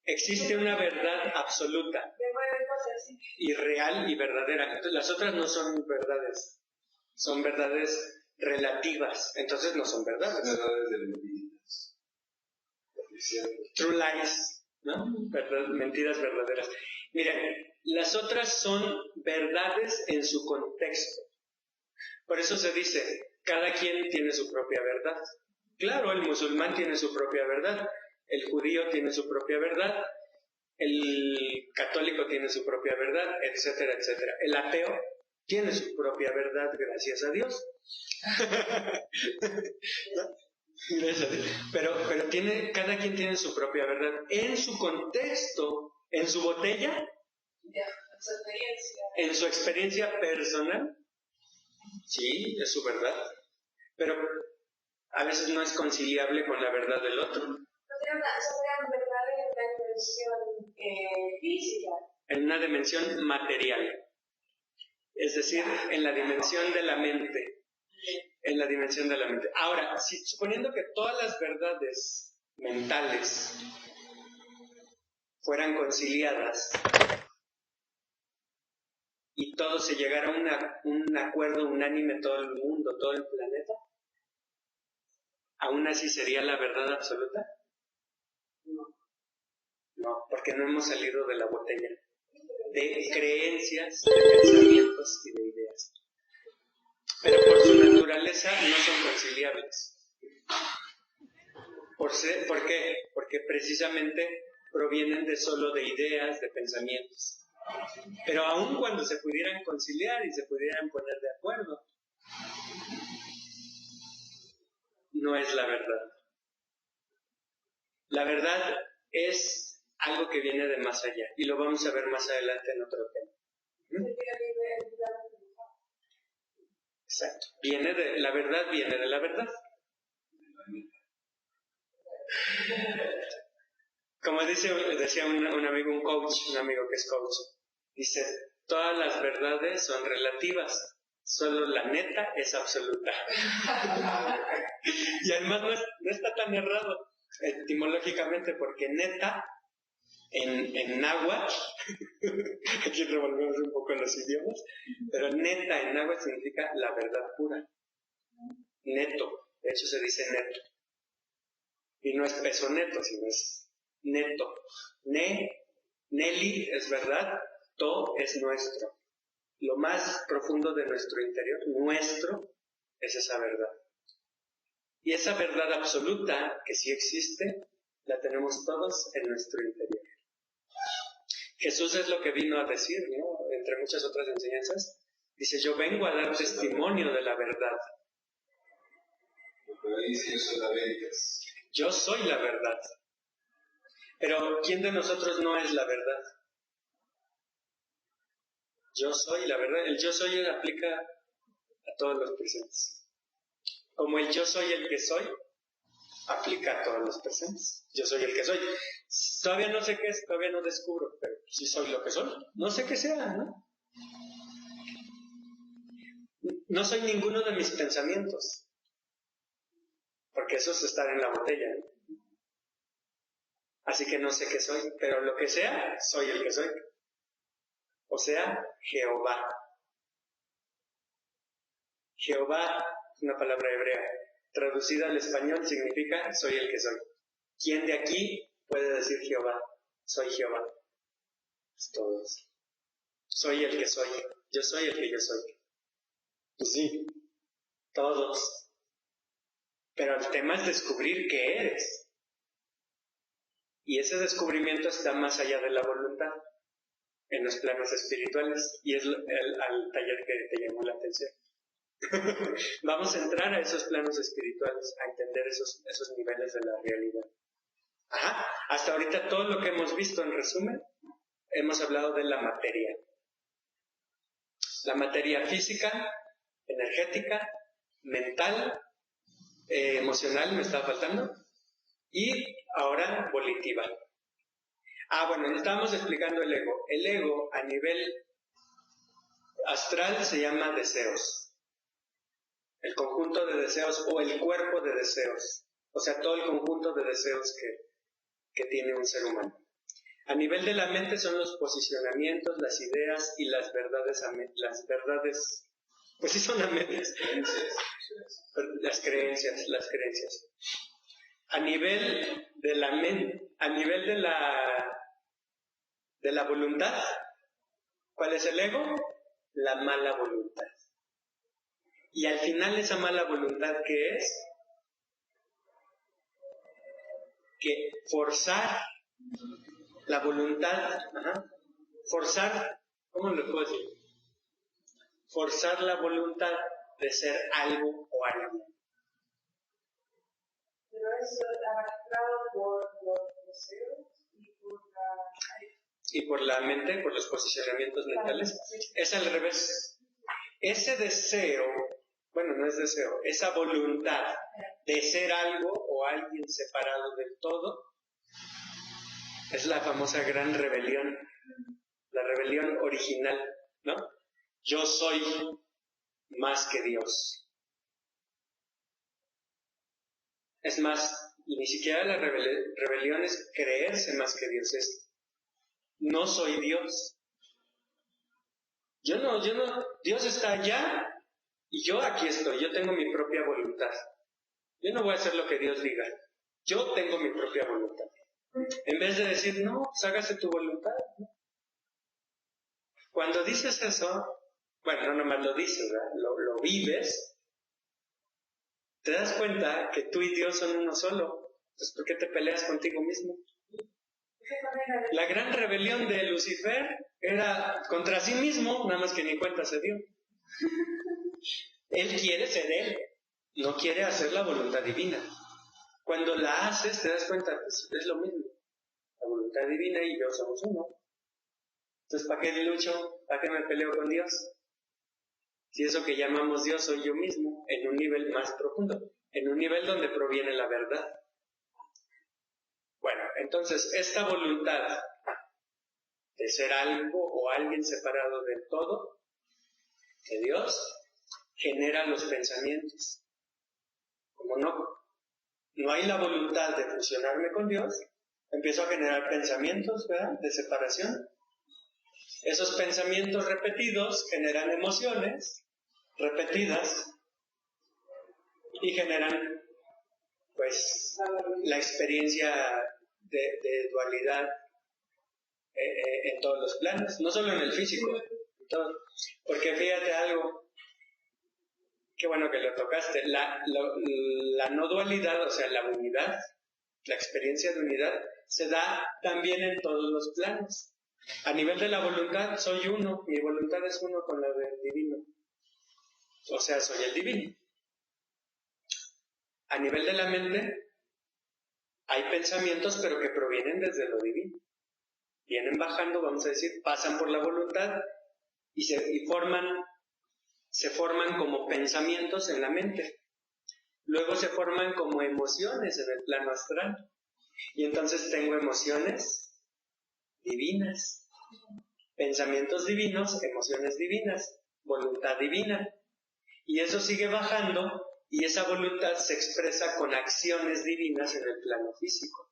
Existe una verdad absoluta y real y verdadera. Entonces, las otras no son verdades, son verdades relativas. Entonces no son verdades. Verdades de True lies, ¿no? Mentiras verdaderas. Miren, las otras son verdades en su contexto. Por eso se dice, cada quien tiene su propia verdad. Claro, el musulmán tiene su propia verdad, el judío tiene su propia verdad, el católico tiene su propia verdad, etcétera, etcétera. El ateo tiene su propia verdad, gracias a Dios. ¿No? Pero cada quien tiene su propia verdad en su contexto, en su botella, en su experiencia personal. Sí, es su verdad, pero a veces no es conciliable con la verdad del otro. No serían verdades en la dimensión física. En una dimensión material, es decir, en la dimensión de la mente. En la dimensión de la mente. Ahora, suponiendo que todas las verdades mentales fueran conciliadas y todo se llegara a un acuerdo unánime, todo el mundo, todo el planeta, ¿aún así sería la verdad absoluta? No, porque no hemos salido de la botella de creencias, de pensamientos y de ideas. Pero por su naturaleza no son conciliables. ¿Por qué? Porque precisamente provienen solo de ideas, de pensamientos. Pero aun cuando se pudieran conciliar y se pudieran poner de acuerdo, no es la verdad. La verdad es algo que viene de más allá, y lo vamos a ver más adelante en otro tema. Exacto. La verdad viene de la verdad. Como decía un amigo, un amigo que es coach, dice, todas las verdades son relativas, solo la neta es absoluta. Y además no está tan errado etimológicamente, porque neta en náhuatl, aquí revolvemos un poco los idiomas, pero neta en náhuatl significa la verdad pura. Neto, de hecho se dice neto. Y no es peso neto, sino es neto. Neli es verdad, to es nuestro. Lo más profundo de nuestro interior, nuestro, es esa verdad. Y esa verdad absoluta, que sí existe, la tenemos todos en nuestro interior. Jesús es lo que vino a decir, ¿no? Entre muchas otras enseñanzas. Dice, yo vengo a dar testimonio de la verdad. Yo soy la verdad. Pero ¿quién de nosotros no es la verdad? Yo soy la verdad. El yo soy aplica a todos los presentes. Como el yo soy el que soy, aplica a todos los presentes. Yo soy el que soy. Todavía no sé qué es, todavía no descubro, pero sí soy lo que soy. No sé qué sea, ¿no? No soy ninguno de mis pensamientos, porque eso es estar en la botella, ¿no? Así que no sé qué soy, pero lo que sea, soy el que soy. O sea, Jehová. Jehová es una palabra hebrea. Traducida al español significa soy el que soy. ¿Quién de aquí puede decir Jehová? Soy Jehová. Es todos. Soy el que soy. Yo soy el que yo soy. Pues sí, todos. Pero el tema es descubrir qué eres. Y ese descubrimiento está más allá de la voluntad, en los planos espirituales. Y es al taller que te llamó la atención. Vamos a entrar a esos planos espirituales, a entender esos niveles de la realidad. Ajá. Hasta ahorita todo lo que hemos visto, en resumen, hemos hablado de la materia. La materia física, energética, mental, emocional, me estaba faltando, y ahora volitiva. Bueno, estábamos explicando el ego. El ego a nivel astral se llama deseos. El conjunto de deseos o el cuerpo de deseos. O sea, todo el conjunto de deseos que tiene un ser humano. A nivel de la mente son los posicionamientos, las ideas y las verdades, pues sí son a medias. Las creencias. A nivel de la mente, a nivel de la de la voluntad. ¿Cuál es el ego? La mala voluntad. Y al final esa mala voluntad, ¿qué es? Que forzar la voluntad, forzar, ¿cómo lo puedo decir? Forzar la voluntad de ser algo o alguien. Pero eso arrastrado por los deseos y por la mente, por los posicionamientos mentales. Es al revés. Ese deseo, bueno, no es deseo, esa voluntad de ser algo o alguien separado del todo, es la famosa gran rebelión, la rebelión original, ¿no? Yo soy más que Dios. Es más, y ni siquiera la rebelión es creerse más que Dios, es no soy Dios. Yo no, Dios está allá y yo aquí estoy, yo tengo mi propia voluntad. Yo no voy a hacer lo que Dios diga, yo tengo mi propia voluntad. En vez de decir, no, pues hágase tu voluntad. Cuando dices eso, bueno, no nomás lo dices, ¿verdad? Lo vives, te das cuenta que tú y Dios son uno solo. Entonces, ¿por qué te peleas contigo mismo? La gran rebelión de Lucifer era contra sí mismo, nada más que ni cuenta se dio. Él quiere ser él, no quiere hacer la voluntad divina. Cuando la haces, te das cuenta, pues es lo mismo. La voluntad divina y yo somos uno. Entonces, ¿para qué lucho? ¿Para qué me peleo con Dios? Si eso que llamamos Dios soy yo mismo, en un nivel más profundo, en un nivel donde proviene la verdad. Bueno, entonces, esta voluntad de ser algo o alguien separado del todo, de Dios, genera los pensamientos. Como no hay la voluntad de fusionarme con Dios, empiezo a generar pensamientos, ¿verdad?, de separación. Esos pensamientos repetidos generan emociones repetidas y generan, pues, la experiencia de dualidad en todos los planos, no solo en el físico, en todo. Porque fíjate algo, qué bueno que lo tocaste, la no dualidad, o sea, la unidad, la experiencia de unidad, se da también en todos los planos. A nivel de la voluntad, soy uno, mi voluntad es uno con la del divino. O sea, soy el divino. A nivel de la mente, hay pensamientos, pero que provienen desde lo divino. Vienen bajando, vamos a decir, pasan por la voluntad y se forman como pensamientos en la mente. Luego se forman como emociones en el plano astral. Y entonces tengo emociones divinas, pensamientos divinos, emociones divinas, voluntad divina. Y eso sigue bajando y esa voluntad se expresa con acciones divinas en el plano físico.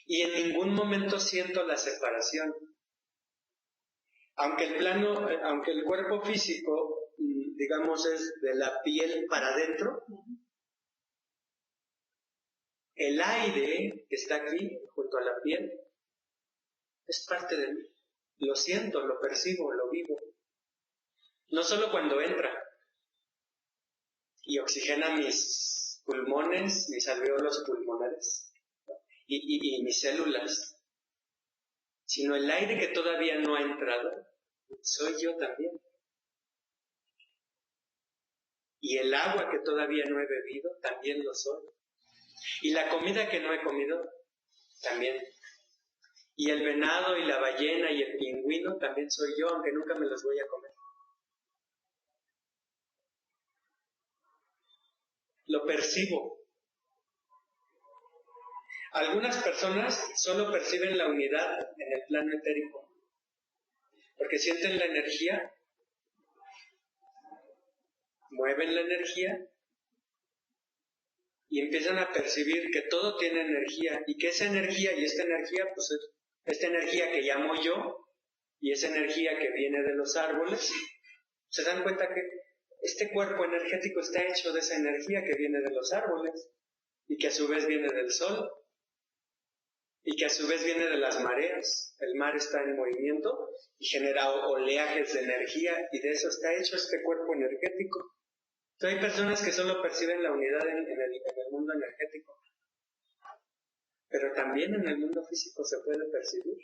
Y en ningún momento siento la separación. Aunque el cuerpo físico, digamos, es de la piel para adentro, el aire que está aquí, junto a la piel, es parte de mí. Lo siento, lo percibo, lo vivo. No solo cuando entra y oxigena mis pulmones, mis alveolos pulmonares y mis células, sino el aire que todavía no ha entrado, soy yo también. Y el agua que todavía no he bebido, también lo soy. Y la comida que no he comido, también. Y el venado y la ballena y el pingüino, también soy yo, aunque nunca me los voy a comer. Lo percibo. Algunas personas solo perciben la unidad en el plano etérico, porque sienten la energía, mueven la energía y empiezan a percibir que todo tiene energía y que esa energía y esta energía, pues es esta energía que llamo yo y esa energía que viene de los árboles. Se dan cuenta que este cuerpo energético está hecho de esa energía que viene de los árboles y que a su vez viene del sol. y que a su vez viene de las mareas. El mar está en movimiento y genera oleajes de energía, y de eso está hecho este cuerpo energético. Entonces hay personas que solo perciben la unidad en el mundo energético, pero también en el mundo físico se puede percibir.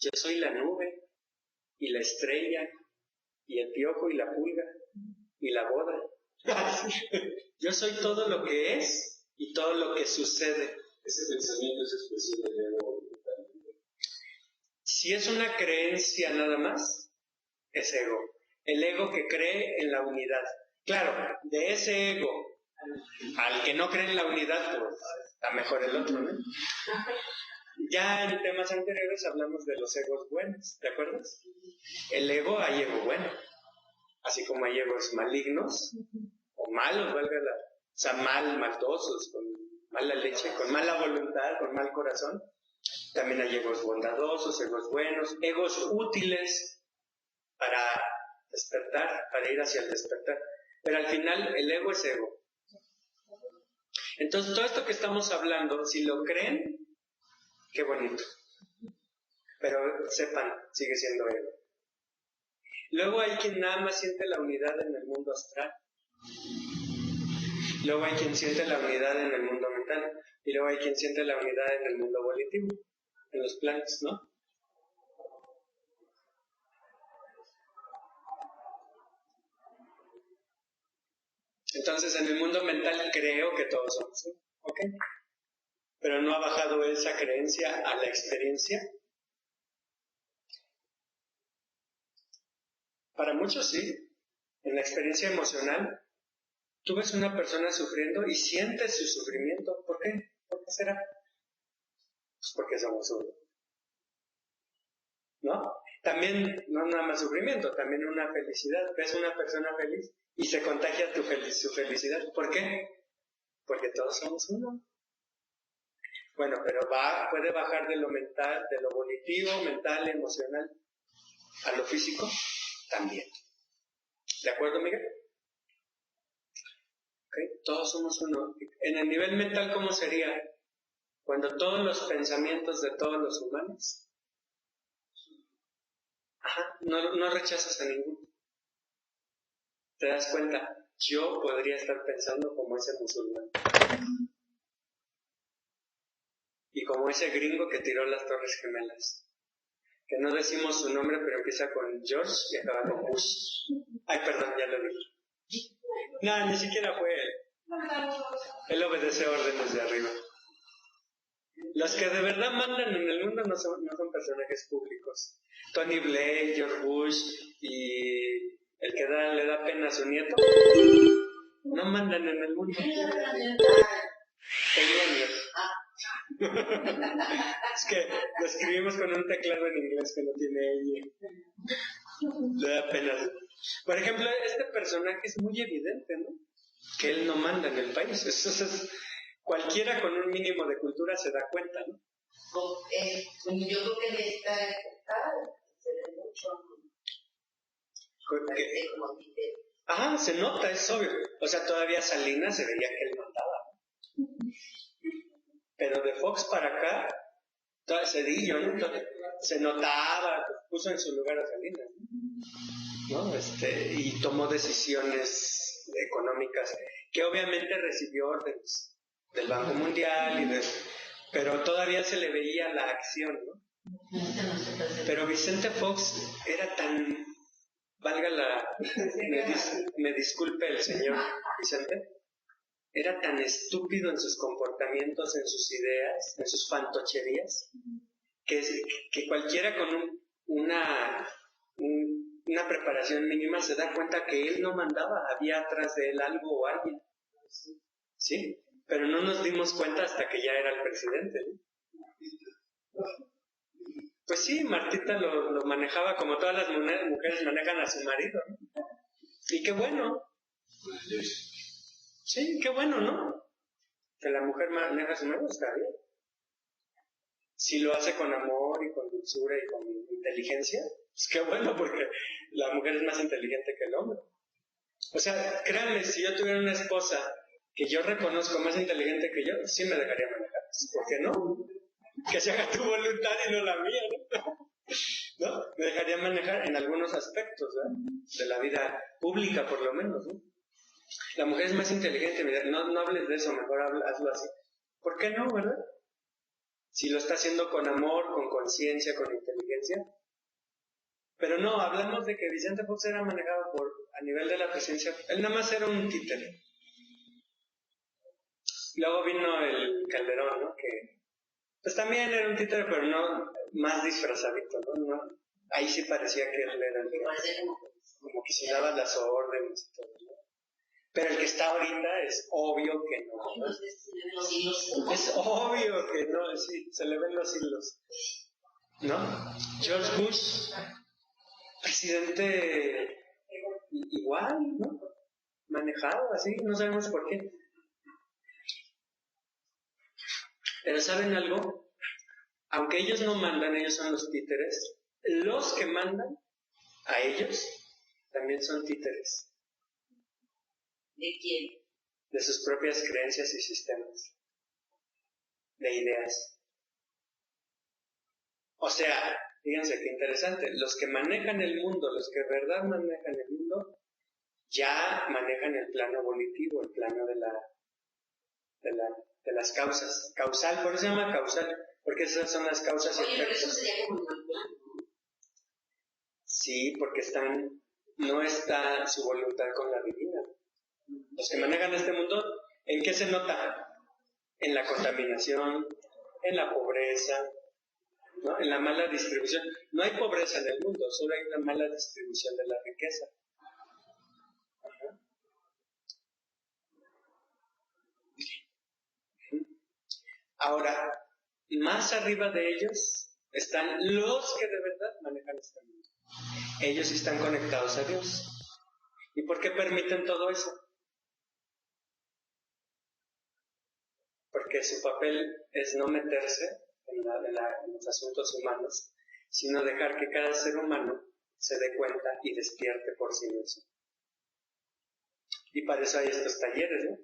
Yo soy la nube, y la estrella, y el piojo, y la pulga, y la boda. Yo soy todo lo que es y todo lo que sucede. Ese pensamiento es expresión del ego. Si es una creencia nada más, es ego. El ego que cree en la unidad. Claro, de ese ego al que no cree en la unidad, pues está mejor el otro, ¿no? Ya en temas anteriores hablamos de los egos buenos, ¿te acuerdas? El ego, hay ego bueno, así como hay egos malignos o malos, o sea, maldosos, con mala leche, con mala voluntad, con mal corazón. También hay egos bondadosos, egos buenos, egos útiles para despertar, para ir hacia el despertar. Pero al final el ego es ego. Entonces todo esto que estamos hablando, si lo creen, qué bonito. Pero sepan, sigue siendo ego. Luego hay quien nada más siente la unidad en el mundo astral. Luego hay quien siente la unidad en el mundo mental. Y luego hay quien siente la unidad en el mundo volitivo, en los planes, ¿no? Entonces en el mundo mental creo que todos somos uno, ¿ok? Pero no ha bajado esa creencia a la experiencia. Para muchos sí. En la experiencia emocional, tú ves una persona sufriendo y sientes su sufrimiento. ¿Por qué? ¿Por qué será? Pues porque somos uno. ¿No? También, no nada más sufrimiento, también una felicidad. Ves una persona feliz y se contagia su felicidad. ¿Por qué? Porque todos somos uno. Bueno, pero puede bajar de lo mental, de lo volitivo, mental, emocional, a lo físico, también. ¿De acuerdo, Miguel? ¿Okay? Todos somos uno. En el nivel mental, ¿cómo sería? Cuando todos los pensamientos de todos los humanos, no rechazas a ninguno. Te das cuenta, yo podría estar pensando como ese musulmán. Y como ese gringo que tiró las Torres Gemelas. Que no decimos su nombre, pero empieza con George y acaba con Bush. Ay, perdón, ya lo dije. No, ni siquiera fue él. Él obedece órdenes de arriba. Los que de verdad mandan en el mundo no son personajes públicos. Tony Blair, George Bush y el que le da pena a su nieto, no mandan en el mundo. Es que lo escribimos con un teclado en inglés que no tiene ella. Le da pena. Por ejemplo, este personaje es muy evidente, ¿no? Que él no manda en el país. Eso es, cualquiera con un mínimo de cultura se da cuenta, ¿no? Yo creo que en esta época se ve mucho. Ajá, se nota, es obvio. O sea, todavía Salinas se veía que él mandaba. Pero de Fox para acá, todo Cedillo, ¿no? Se notaba, puso en su lugar a Salinas, ¿no? Y tomó decisiones económicas que obviamente recibió órdenes del Banco Mundial, pero todavía se le veía la acción, ¿no? Pero Vicente Fox era tan, me disculpe el señor Vicente, era tan estúpido en sus comportamientos, en sus ideas, en sus fantocherías, que cualquiera con una preparación mínima se da cuenta que él no mandaba, había atrás de él algo o alguien. ¿Sí? Pero no nos dimos cuenta hasta que ya era el presidente, ¿no? Pues sí, Martita lo manejaba como todas las mujeres manejan a su marido, ¿no? Y qué bueno. Sí, qué bueno, ¿no? Que la mujer maneja a su marido, está bien. Si lo hace con amor y con dulzura y con inteligencia, pues qué bueno, porque la mujer es más inteligente que el hombre. O sea, créanme, si yo tuviera una esposa que yo reconozco más inteligente que yo, sí me dejaría manejar. ¿Por qué no? Que se haga tu voluntad y no la mía, ¿no? ¿No? Me dejaría manejar en algunos aspectos, ¿verdad? De la vida pública, por lo menos, ¿no? La mujer es más inteligente, mira, no hables de eso, mejor hazlo así. ¿Por qué no, verdad? Si lo está haciendo con amor, con conciencia, con inteligencia. Pero no, hablamos de que Vicente Fox era manejado a nivel de la presencia. Él nada más era un títere. Luego vino el Calderón, ¿no? Que pues también era un títere, pero no más disfrazadito, ¿no? Ahí sí parecía que él era el que, como que se daba las órdenes y todo, ¿no? Pero el que está ahorita es obvio que no, ¿no? Es obvio que no, sí, se le ven los hilos, ¿no? George Bush, presidente igual, ¿no? Manejado así, no sabemos por qué. Pero ¿saben algo? Aunque ellos no mandan, ellos son los títeres, los que mandan a ellos también son títeres. ¿De quién? De sus propias creencias y sistemas, de ideas. O sea, fíjense qué interesante, los que manejan el mundo, los que de verdad manejan el mundo, ya manejan el plano volitivo, el plano de las causas. Causal, por eso se llama causal, porque esas son las causas y efectos. Oye, pero eso sería como un plano. Sí, porque no está su voluntad con la divina. Los que manejan este mundo, ¿en qué se nota? En la contaminación, en la pobreza, ¿no? En la mala distribución. No hay pobreza en el mundo, solo hay una mala distribución de la riqueza. Ajá. Ahora, más arriba de ellos están los que de verdad manejan este mundo. Ellos están conectados a Dios. ¿Y por qué permiten todo eso? Porque su papel es no meterse en los asuntos humanos, sino dejar que cada ser humano se dé cuenta y despierte por sí mismo. Y para eso hay estos talleres, ¿no?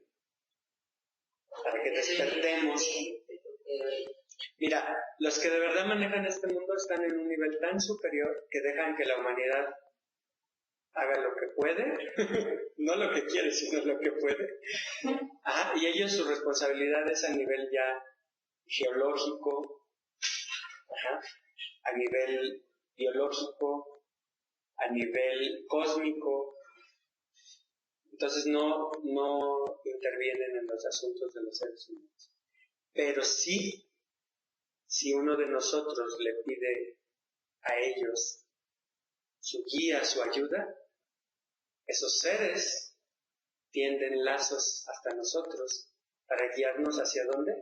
Para que despertemos. Mira, los que de verdad manejan este mundo están en un nivel tan superior que dejan que la humanidad haga lo que puede, no lo que quiere, sino lo que puede. Y ellos su responsabilidad es a nivel ya geológico, a nivel biológico, a nivel cósmico. Entonces no intervienen en los asuntos de los seres humanos. Pero sí, si uno de nosotros le pide a ellos su guía, su ayuda, esos seres tienden lazos hasta nosotros para guiarnos ¿hacia dónde?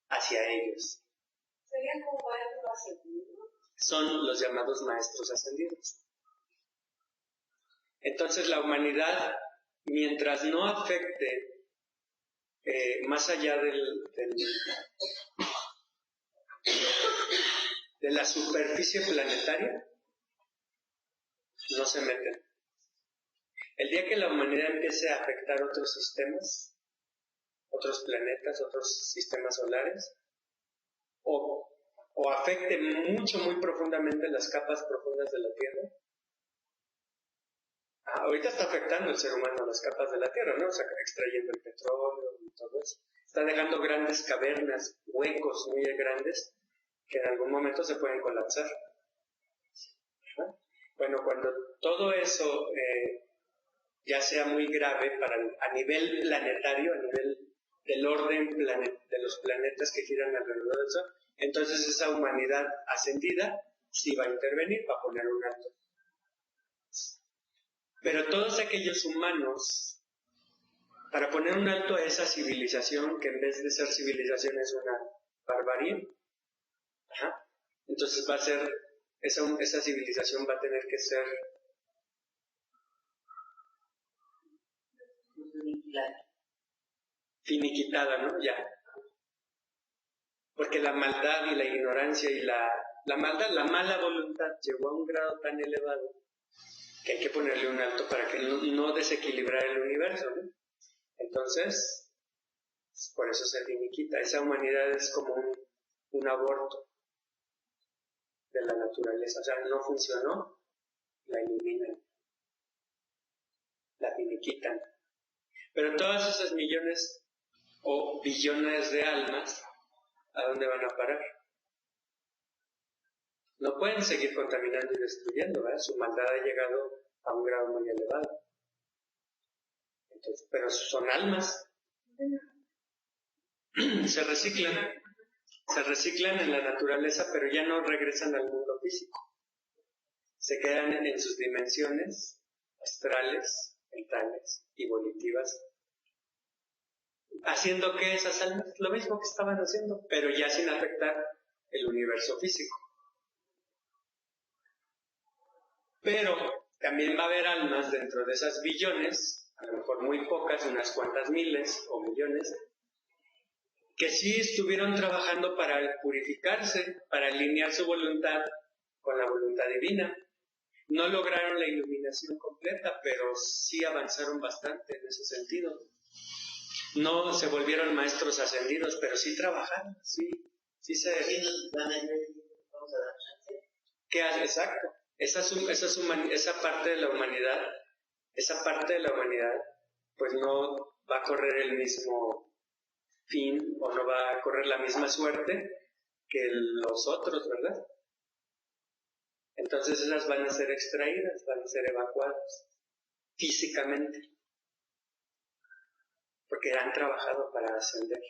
Hacia ellos. ¿Serían como maestros ascendidos? Son los llamados maestros ascendidos. Entonces la humanidad, mientras no afecte más allá de la superficie planetaria, no se meten. El día que la humanidad empiece a afectar otros sistemas, otros planetas, otros sistemas solares, o afecte mucho, muy profundamente las capas profundas de la Tierra, ahorita está afectando el ser humano las capas de la Tierra, ¿no? O sea, extrayendo el petróleo y todo eso. Está dejando grandes cavernas, huecos muy grandes, que en algún momento se pueden colapsar. Bueno, cuando todo eso ya sea muy grave a nivel planetario, a nivel del orden de los planetas que giran alrededor del Sol, entonces esa humanidad ascendida sí va a intervenir para poner un alto. Pero todos aquellos humanos, para poner un alto a esa civilización, que en vez de ser civilización es una barbarie, entonces va a ser, esa civilización va a tener que ser finiquitada, ¿no? Ya. Porque la maldad y la ignorancia y la mala voluntad llegó a un grado tan elevado que hay que ponerle un alto para que no desequilibrar el universo, ¿no? Entonces, Por eso se finiquita. Esa humanidad es como un aborto de la naturaleza. O sea, no funcionó, la eliminan, la finiquitan. Pero todas esas millones o billones de almas, ¿a dónde van a parar? No pueden seguir contaminando y destruyendo, ¿verdad? Su maldad ha llegado a un grado muy elevado. Entonces, pero son almas. Se reciclan en la naturaleza, pero ya no regresan al mundo físico. Se quedan en sus dimensiones astrales, mentales y volitivas. ¿Haciendo qué esas almas? Lo mismo que estaban haciendo, pero ya sin afectar el universo físico. Pero también va a haber almas dentro de esas billones, a lo mejor muy pocas, unas cuantas miles o millones, que sí estuvieron trabajando para purificarse, para alinear su voluntad con la voluntad divina. No lograron la iluminación completa, pero sí avanzaron bastante en ese sentido. No se volvieron maestros ascendidos, pero sí trabajaron, sí se... ¿Qué hace? Exacto. Esa parte de la humanidad, pues no va a correr el mismo fin o no va a correr la misma suerte que los otros, ¿verdad? Entonces esas van a ser extraídas, van a ser evacuadas físicamente, porque han trabajado para ascender,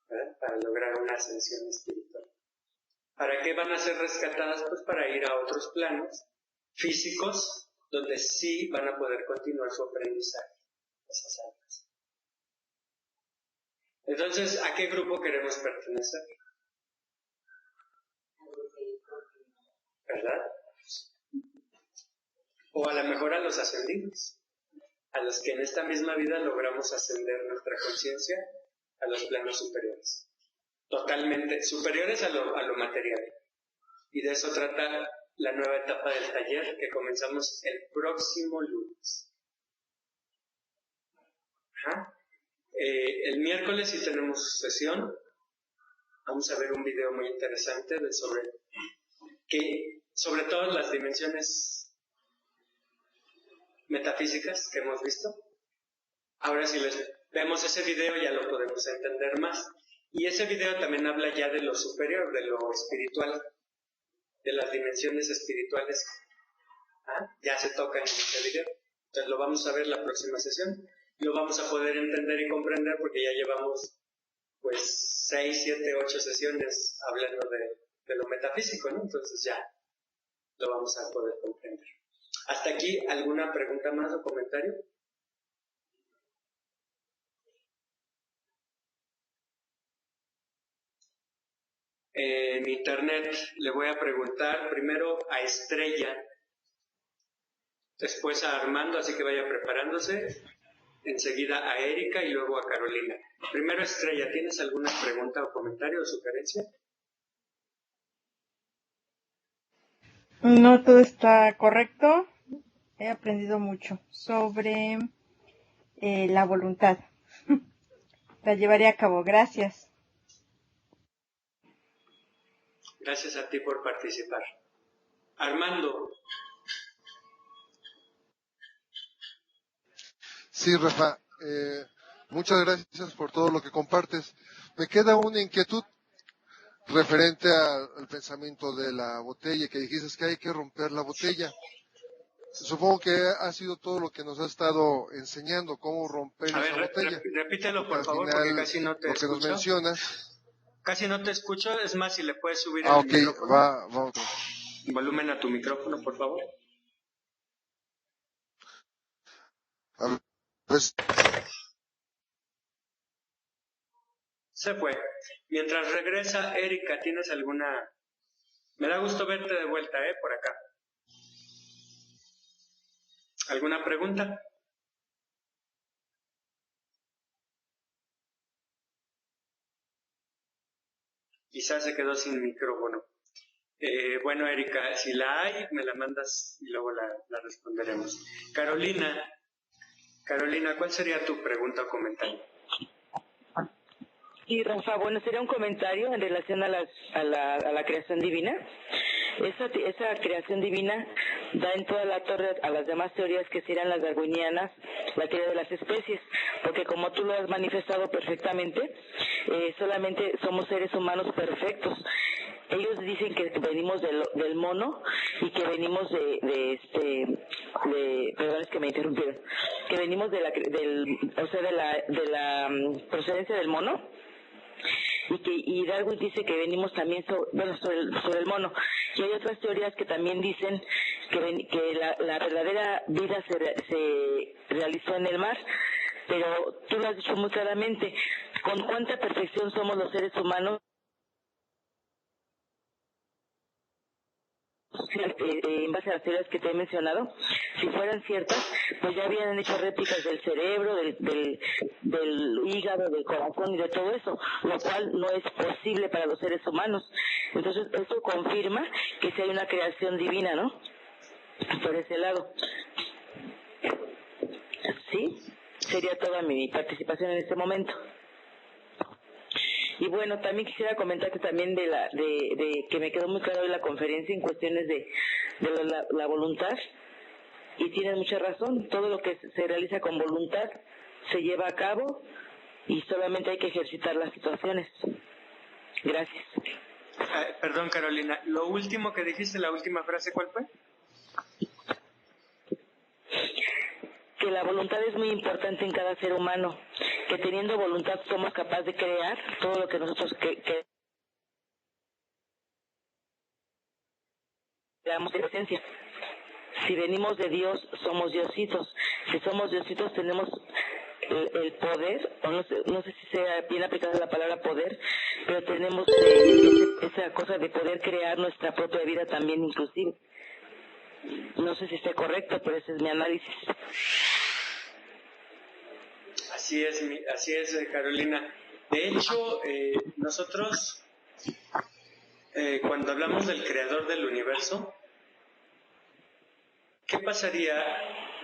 ¿verdad? Para lograr una ascensión espiritual. ¿Para qué van a ser rescatadas? Pues para ir a otros planos físicos donde sí van a poder continuar su aprendizaje, esas almas. Entonces, ¿a qué grupo queremos pertenecer? ¿Verdad? O a lo mejor a los ascendidos, a los que en esta misma vida logramos ascender nuestra conciencia a los planos superiores, totalmente superiores a lo material. Y de eso trata la nueva etapa del taller que comenzamos el próximo lunes. El miércoles sí tenemos sesión. Vamos a ver un video muy interesante sobre todas las dimensiones metafísicas que hemos visto. Ahora si les vemos ese video ya lo podemos entender más. Y ese video también habla ya de lo superior, de lo espiritual, de las dimensiones espirituales. Ya se toca en este video. Entonces lo vamos a ver la próxima sesión. Lo vamos a poder entender y comprender porque ya llevamos pues 6, 7, 8 sesiones hablando de lo metafísico, ¿no? Entonces ya lo vamos a poder comprender. ¿Hasta aquí alguna pregunta más o comentario? En internet le voy a preguntar primero a Estrella, después a Armando, así que vaya preparándose, enseguida a Erika y luego a Carolina. Primero Estrella, ¿tienes alguna pregunta o comentario o sugerencia? No, todo está correcto. He aprendido mucho sobre la voluntad. La llevaré a cabo. Gracias. Gracias a ti por participar. Armando. Sí, Rafa, muchas gracias por todo lo que compartes. Me queda una inquietud referente al pensamiento de la botella, que dijiste que hay que romper la botella. Supongo que ha sido todo lo que nos ha estado enseñando, cómo romper esa botella. Repítelo por favor, porque casi no te escucho. Lo que nos mencionas. Casi no te escucho, es más, si le puedes subir el micrófono. Va otro. Volumen a tu micrófono, por favor. A ver, pues. Se fue. Mientras regresa, Erika, ¿tienes alguna...? Me da gusto verte de vuelta, por acá. ¿Alguna pregunta? Quizás se quedó sin micrófono. Bueno, Erika, si la hay, me la mandas y luego la responderemos. Carolina, ¿cuál sería tu pregunta o comentario? Y Rafa, bueno, sería un comentario en relación a la creación divina. Esa creación divina da en toda la torre a las demás teorías que serían las darwinianas, la teoría de las especies, porque como tú lo has manifestado perfectamente, solamente somos seres humanos perfectos. Ellos dicen que venimos del mono y que venimos perdón, es que me interrumpieron, que venimos de la procedencia del mono, y Darwin dice que venimos también sobre el mono. Y hay otras teorías que también dicen que la verdadera vida se realizó en el mar, pero tú lo has dicho muy claramente, con cuánta perfección somos los seres humanos. En base a las teorías que te he mencionado, si fueran ciertas, pues ya habían hecho réplicas del cerebro, del hígado, del corazón y de todo eso, lo cual no es posible para los seres humanos. Entonces, eso confirma que sí hay una creación divina, ¿no? Por ese lado. ¿Sí? Sería toda mi participación en este momento. Y bueno, también quisiera comentarte también de que me quedó muy claro en la conferencia en cuestiones de la voluntad, y tienes mucha razón, todo lo que se realiza con voluntad se lleva a cabo y solamente hay que ejercitar las situaciones. Gracias. Perdón, Carolina, lo último que dijiste, la última frase, ¿cuál fue? Que la voluntad es muy importante en cada ser humano, que teniendo voluntad somos capaces de crear todo lo que nosotros creamos en esencia. Si venimos de Dios, somos diositos. Si somos diositos, tenemos el poder, o no sé si sea bien aplicada la palabra poder, pero tenemos esa cosa de poder crear nuestra propia vida también, inclusive. No sé si esté correcto, pero ese es mi análisis. Así es, Carolina. De hecho, nosotros, cuando hablamos del creador del universo, ¿qué pasaría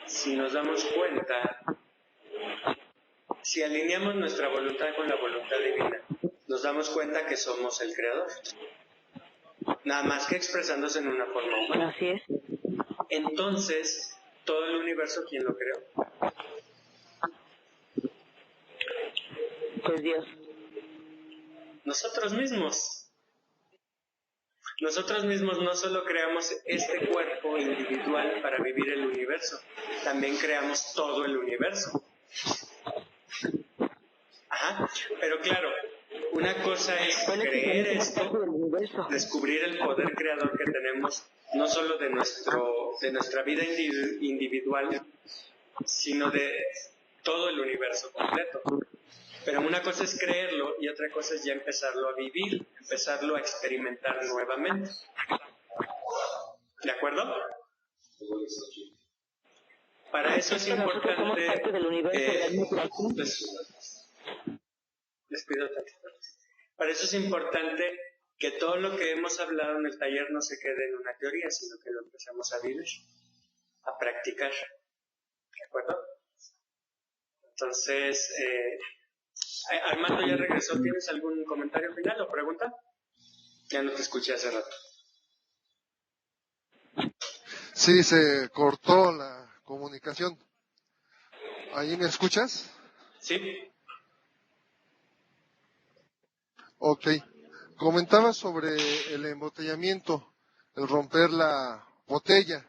si nos damos cuenta, si alineamos nuestra voluntad con la voluntad divina? Nos damos cuenta que somos el creador, nada más que expresándose en una forma humana. Así es. Entonces, todo el universo, ¿quién lo creó? Pues Dios. Nosotros mismos. Nosotros mismos no solo creamos este cuerpo individual para vivir el universo, también creamos todo el universo. Ajá, pero claro, una cosa es creer esto, descubrir el poder creador que tenemos, no solo de nuestra vida individual, sino de todo el universo completo. Pero una cosa es creerlo y otra cosa es ya empezarlo a vivir, empezarlo a experimentar nuevamente. ¿De acuerdo? Para eso es importante... Les pido tantito. Para eso es importante que todo lo que hemos hablado en el taller no se quede en una teoría, sino que lo empecemos a vivir, a practicar. ¿De acuerdo? Entonces... Armando ya regresó. ¿Tienes algún comentario final o pregunta? Ya no te escuché hace rato. Sí, se cortó la comunicación. ¿Ahí me escuchas? Sí. Ok. Comentaba sobre el embotellamiento, el romper la botella,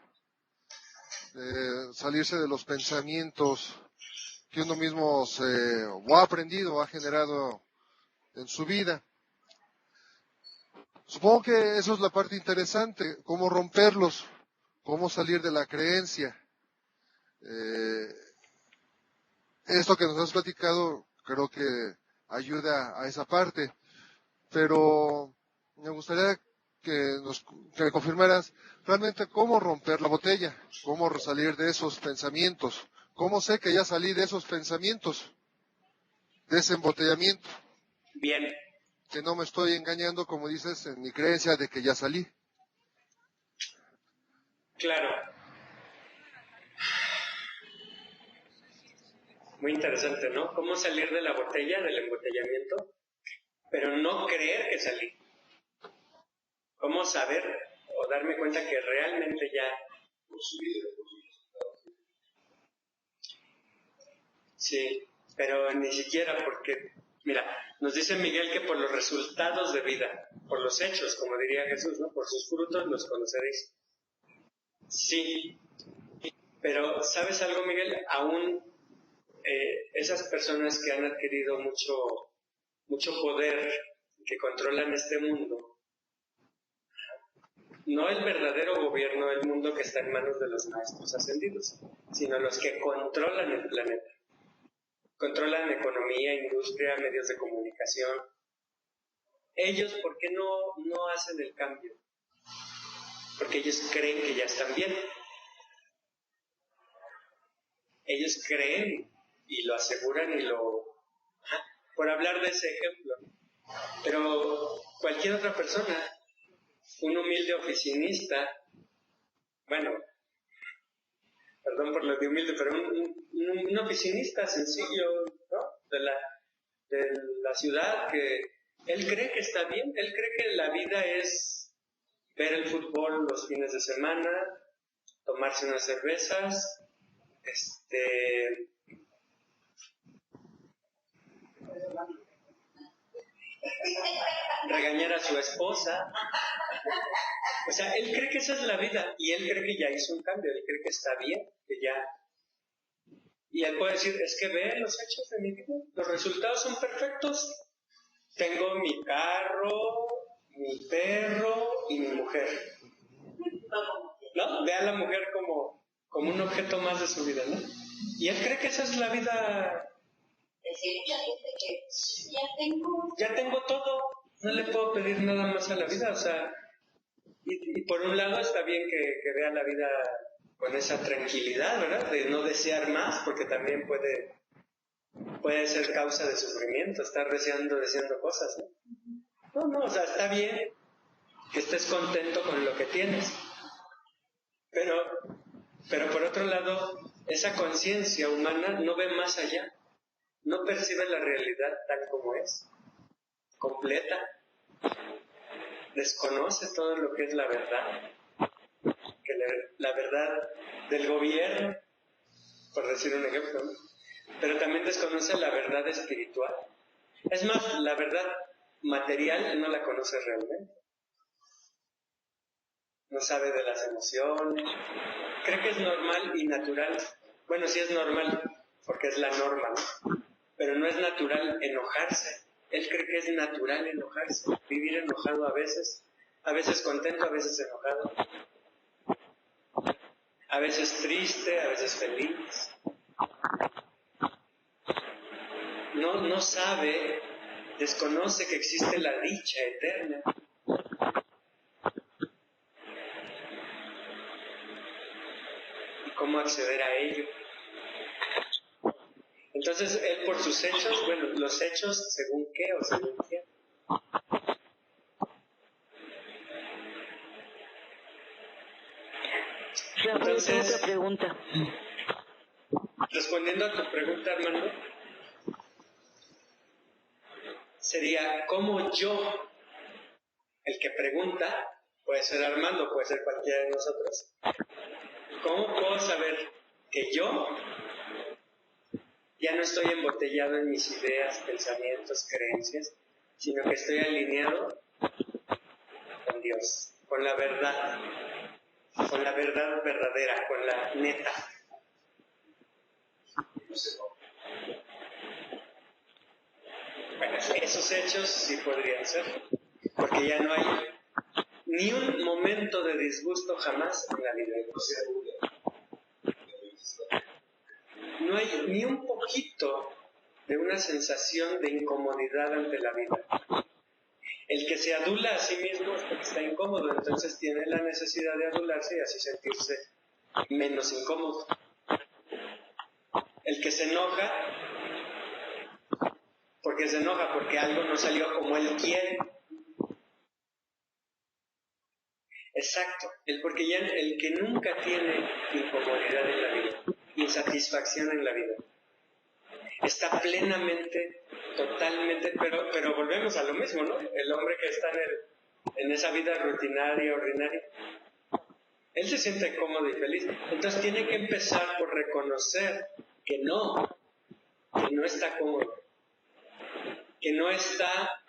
salirse de los pensamientos que uno mismo o ha aprendido o ha generado en su vida. Supongo que eso es la parte interesante, cómo romperlos, cómo salir de la creencia. Esto que nos has platicado creo que ayuda a esa parte, pero me gustaría que me confirmaras realmente cómo romper la botella, cómo salir de esos pensamientos, cómo sé que ya salí de esos pensamientos, de ese embotellamiento. Bien. Que no me estoy engañando, como dices, en mi creencia de que ya salí. Claro. Muy interesante, ¿no? Cómo salir de la botella, del embotellamiento, pero no creer que salí. Cómo saber o darme cuenta que realmente ya... Por su vida, por sus resultados. Sí, pero ni siquiera porque... Mira, nos dice Miguel que por los resultados de vida, por los hechos, como diría Jesús, ¿no? Por sus frutos los conoceréis. Sí, pero ¿sabes algo, Miguel? Aún esas personas que han adquirido mucho poder, que controlan este mundo, no el verdadero gobierno del mundo que está en manos de los maestros ascendidos, sino los que controlan el planeta. Controlan economía, industria, medios de comunicación. Ellos, ¿por qué no hacen el cambio? Porque ellos creen que ya están bien. Ellos creen y lo aseguran y lo... Por hablar de ese ejemplo. Pero cualquier otra persona, un humilde oficinista, bueno, perdón por lo de humilde, pero un oficinista sencillo, ¿no? de la ciudad, que él cree que está bien, él cree que la vida es ver el fútbol los fines de semana, tomarse unas cervezas, regañar a su esposa. O sea, él cree que esa es la vida y él cree que ya hizo un cambio, él cree que está bien, que ya... Y él puede decir, es que ve los hechos de mi vida, los resultados son perfectos. Tengo mi carro, mi perro y mi mujer. ¿No? Ve a la mujer como un objeto más de su vida, ¿no? Y él cree que esa es la vida. Decir mucha gente que ya tengo todo, no le puedo pedir nada más a la vida, o sea, y por un lado está bien que vea la vida con esa tranquilidad, ¿verdad? De no desear más, porque también puede ser causa de sufrimiento, estar deseando cosas, ¿no? No, o sea, está bien que estés contento con lo que tienes, pero por otro lado, esa conciencia humana no ve más allá, no percibe la realidad tal como es, completa, desconoce todo lo que es la verdad, que la verdad del gobierno, por decir un ejemplo, ¿no? Pero también desconoce la verdad espiritual. Es más, la verdad material no la conoce realmente. No sabe de las emociones, cree que es normal y natural. Bueno, sí es normal, porque es la norma, ¿no? Pero no es natural enojarse. Él cree que es natural enojarse, vivir enojado a veces contento, a veces enojado, a veces triste, a veces feliz. No sabe, desconoce que existe la dicha eterna. ¿Y cómo acceder a ello? Entonces, él por sus hechos, bueno, los hechos según qué o según quién. Entonces, otra pregunta. Respondiendo a tu pregunta, Armando, sería ¿cómo yo, el que pregunta, puede ser Armando, puede ser cualquiera de nosotros, cómo puedo saber que yo ya no estoy embotellado en mis ideas, pensamientos, creencias, sino que estoy alineado con Dios, con la verdad verdadera, con la neta? Bueno, esos hechos sí podrían ser, porque ya no hay ni un momento de disgusto jamás en la vida. No hay ni un poquito de una sensación de incomodidad ante la vida. El que se adula a sí mismo es porque está incómodo, entonces tiene la necesidad de adularse y así sentirse menos incómodo. El que se enoja porque algo no salió como él quiere. Exacto, el que nunca tiene incomodidad en la vida, insatisfacción en la vida. está plenamente, totalmente, pero volvemos a lo mismo, ¿no? El hombre que está en esa vida rutinaria, ordinaria, él se siente cómodo y feliz. Entonces tiene que empezar por reconocer que no está cómodo, que no está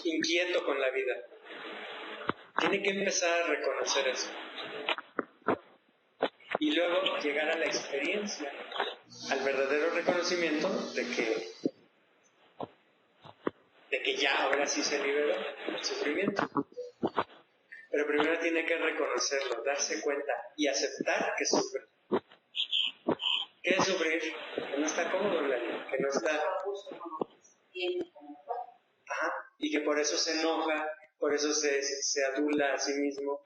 inquieto con la vida. Tiene que empezar a reconocer eso. Y luego llegar a la experiencia, al verdadero reconocimiento de que ya ahora sí se liberó del sufrimiento. Pero primero tiene que reconocerlo, darse cuenta y aceptar que sufre. ¿Qué es sufrir? Que no está cómodo en la vida, que no está... Ajá, y que por eso se enoja, por eso se adula a sí mismo,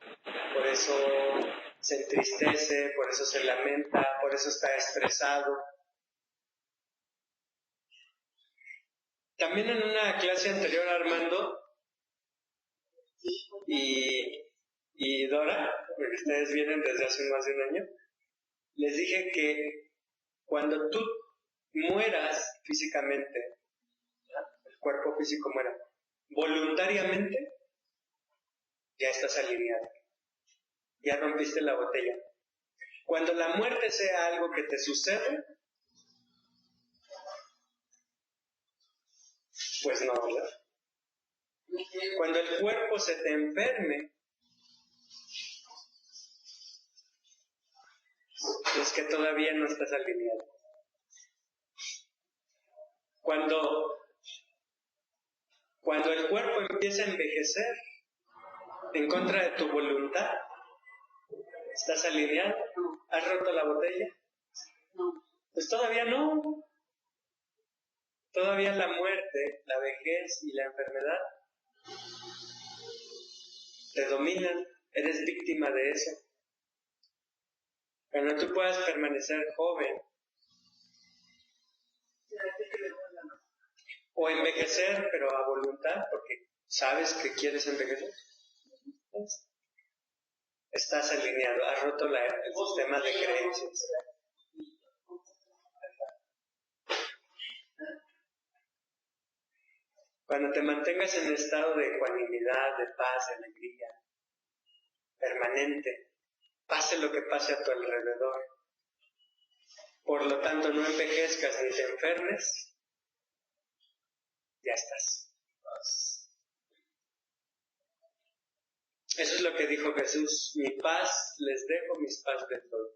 por eso se entristece, por eso se lamenta, por eso está estresado. También en una clase anterior, Armando y Dora, porque ustedes vienen desde hace más de un año, les dije que cuando tú mueras físicamente, el cuerpo físico muera, voluntariamente, ya estás alineado, ya rompiste la botella. Cuando la muerte sea algo que te sucede, pues no, ¿verdad? Cuando el cuerpo se te enferme, es que todavía no estás alineado. Cuando el cuerpo empieza a envejecer en contra de tu voluntad, ¿estás alineado? ¿Has roto la botella? Pues todavía no. Todavía la muerte, la vejez y la enfermedad te dominan. Eres víctima de eso. Cuando tú puedas permanecer joven o envejecer, pero a voluntad, porque sabes que quieres envejecer, estás alineado, has roto el sistema de creencias. Cuando te mantengas en estado de ecuanimidad, de paz, de alegría, permanente, pase lo que pase a tu alrededor, por lo tanto no envejezcas ni te enfermes, ya estás. Eso es lo que dijo Jesús: mi paz les dejo, mis paz les doy.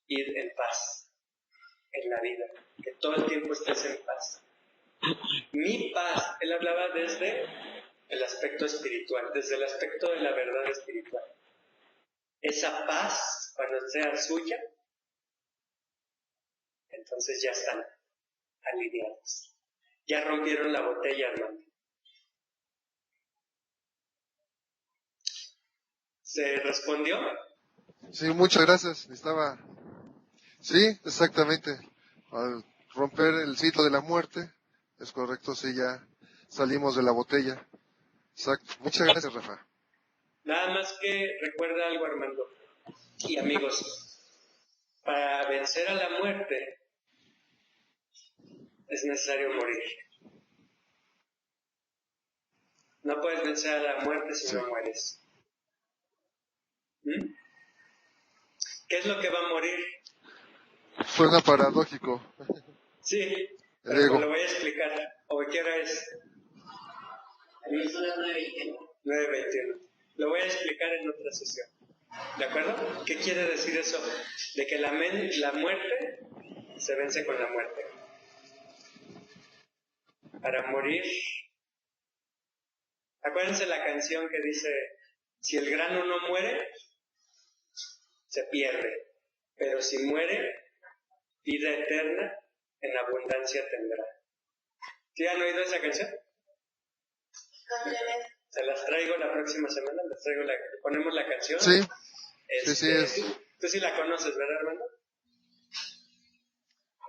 Ir en paz en la vida, que todo el tiempo estés en paz. Mi paz, él hablaba desde el aspecto espiritual, desde el aspecto de la verdad espiritual. Esa paz, cuando sea suya, entonces ya están alineados. Ya rompieron la botella, hermano. ¿Se respondió? Sí, muchas gracias. Sí, exactamente. Al romper el ciclo de la muerte, es correcto, sí, ya salimos de la botella. Exacto. Muchas gracias, Rafa. Nada más que recuerda algo, Armando y amigos. Para vencer a la muerte es necesario morir. No puedes vencer a la muerte si no mueres. ¿Qué es lo que va a morir? Suena paradójico. Sí, pero lo voy a explicar. ¿O qué hora es? 9:21. Lo voy a explicar en otra sesión. ¿De acuerdo? ¿Qué quiere decir eso? De que la muerte se vence con la muerte. Para morir, acuérdense la canción que dice: si el grano no muere, se pierde, pero si muere, vida eterna en abundancia tendrá. ¿Sí han oído esa canción? Se las traigo la próxima semana, ponemos la canción. Sí, sí es. Tú sí la conoces, ¿verdad, Armando?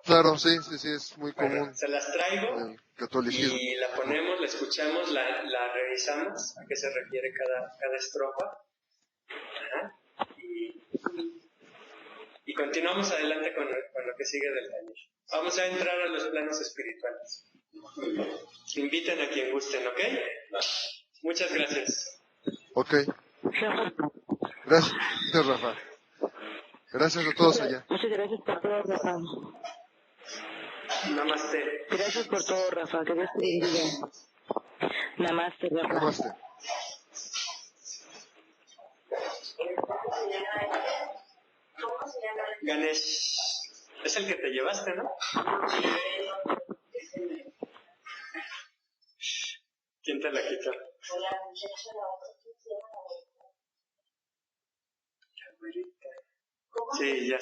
Claro, sí, es muy común. Bueno, se las traigo y la ponemos, la escuchamos, la revisamos, a qué se refiere cada estrofa. Ajá. Y continuamos adelante con lo que sigue del taller. Vamos a entrar a los planos espirituales. Inviten a quien gusten, ¿ok? Muchas gracias. Ok. Gracias, Rafa. Gracias a todos allá. Muchas gracias por todo, Rafa. Namaste. Gracias por todo, Rafa. Que Dios te bendiga. Namaste, Rafa. Namaste. ¿Cómo se llama? Ganesh. Es el que te llevaste, ¿no? ¿Quién te la quitó? La muchacha, la otra, ¿quién se llama? Sí, ya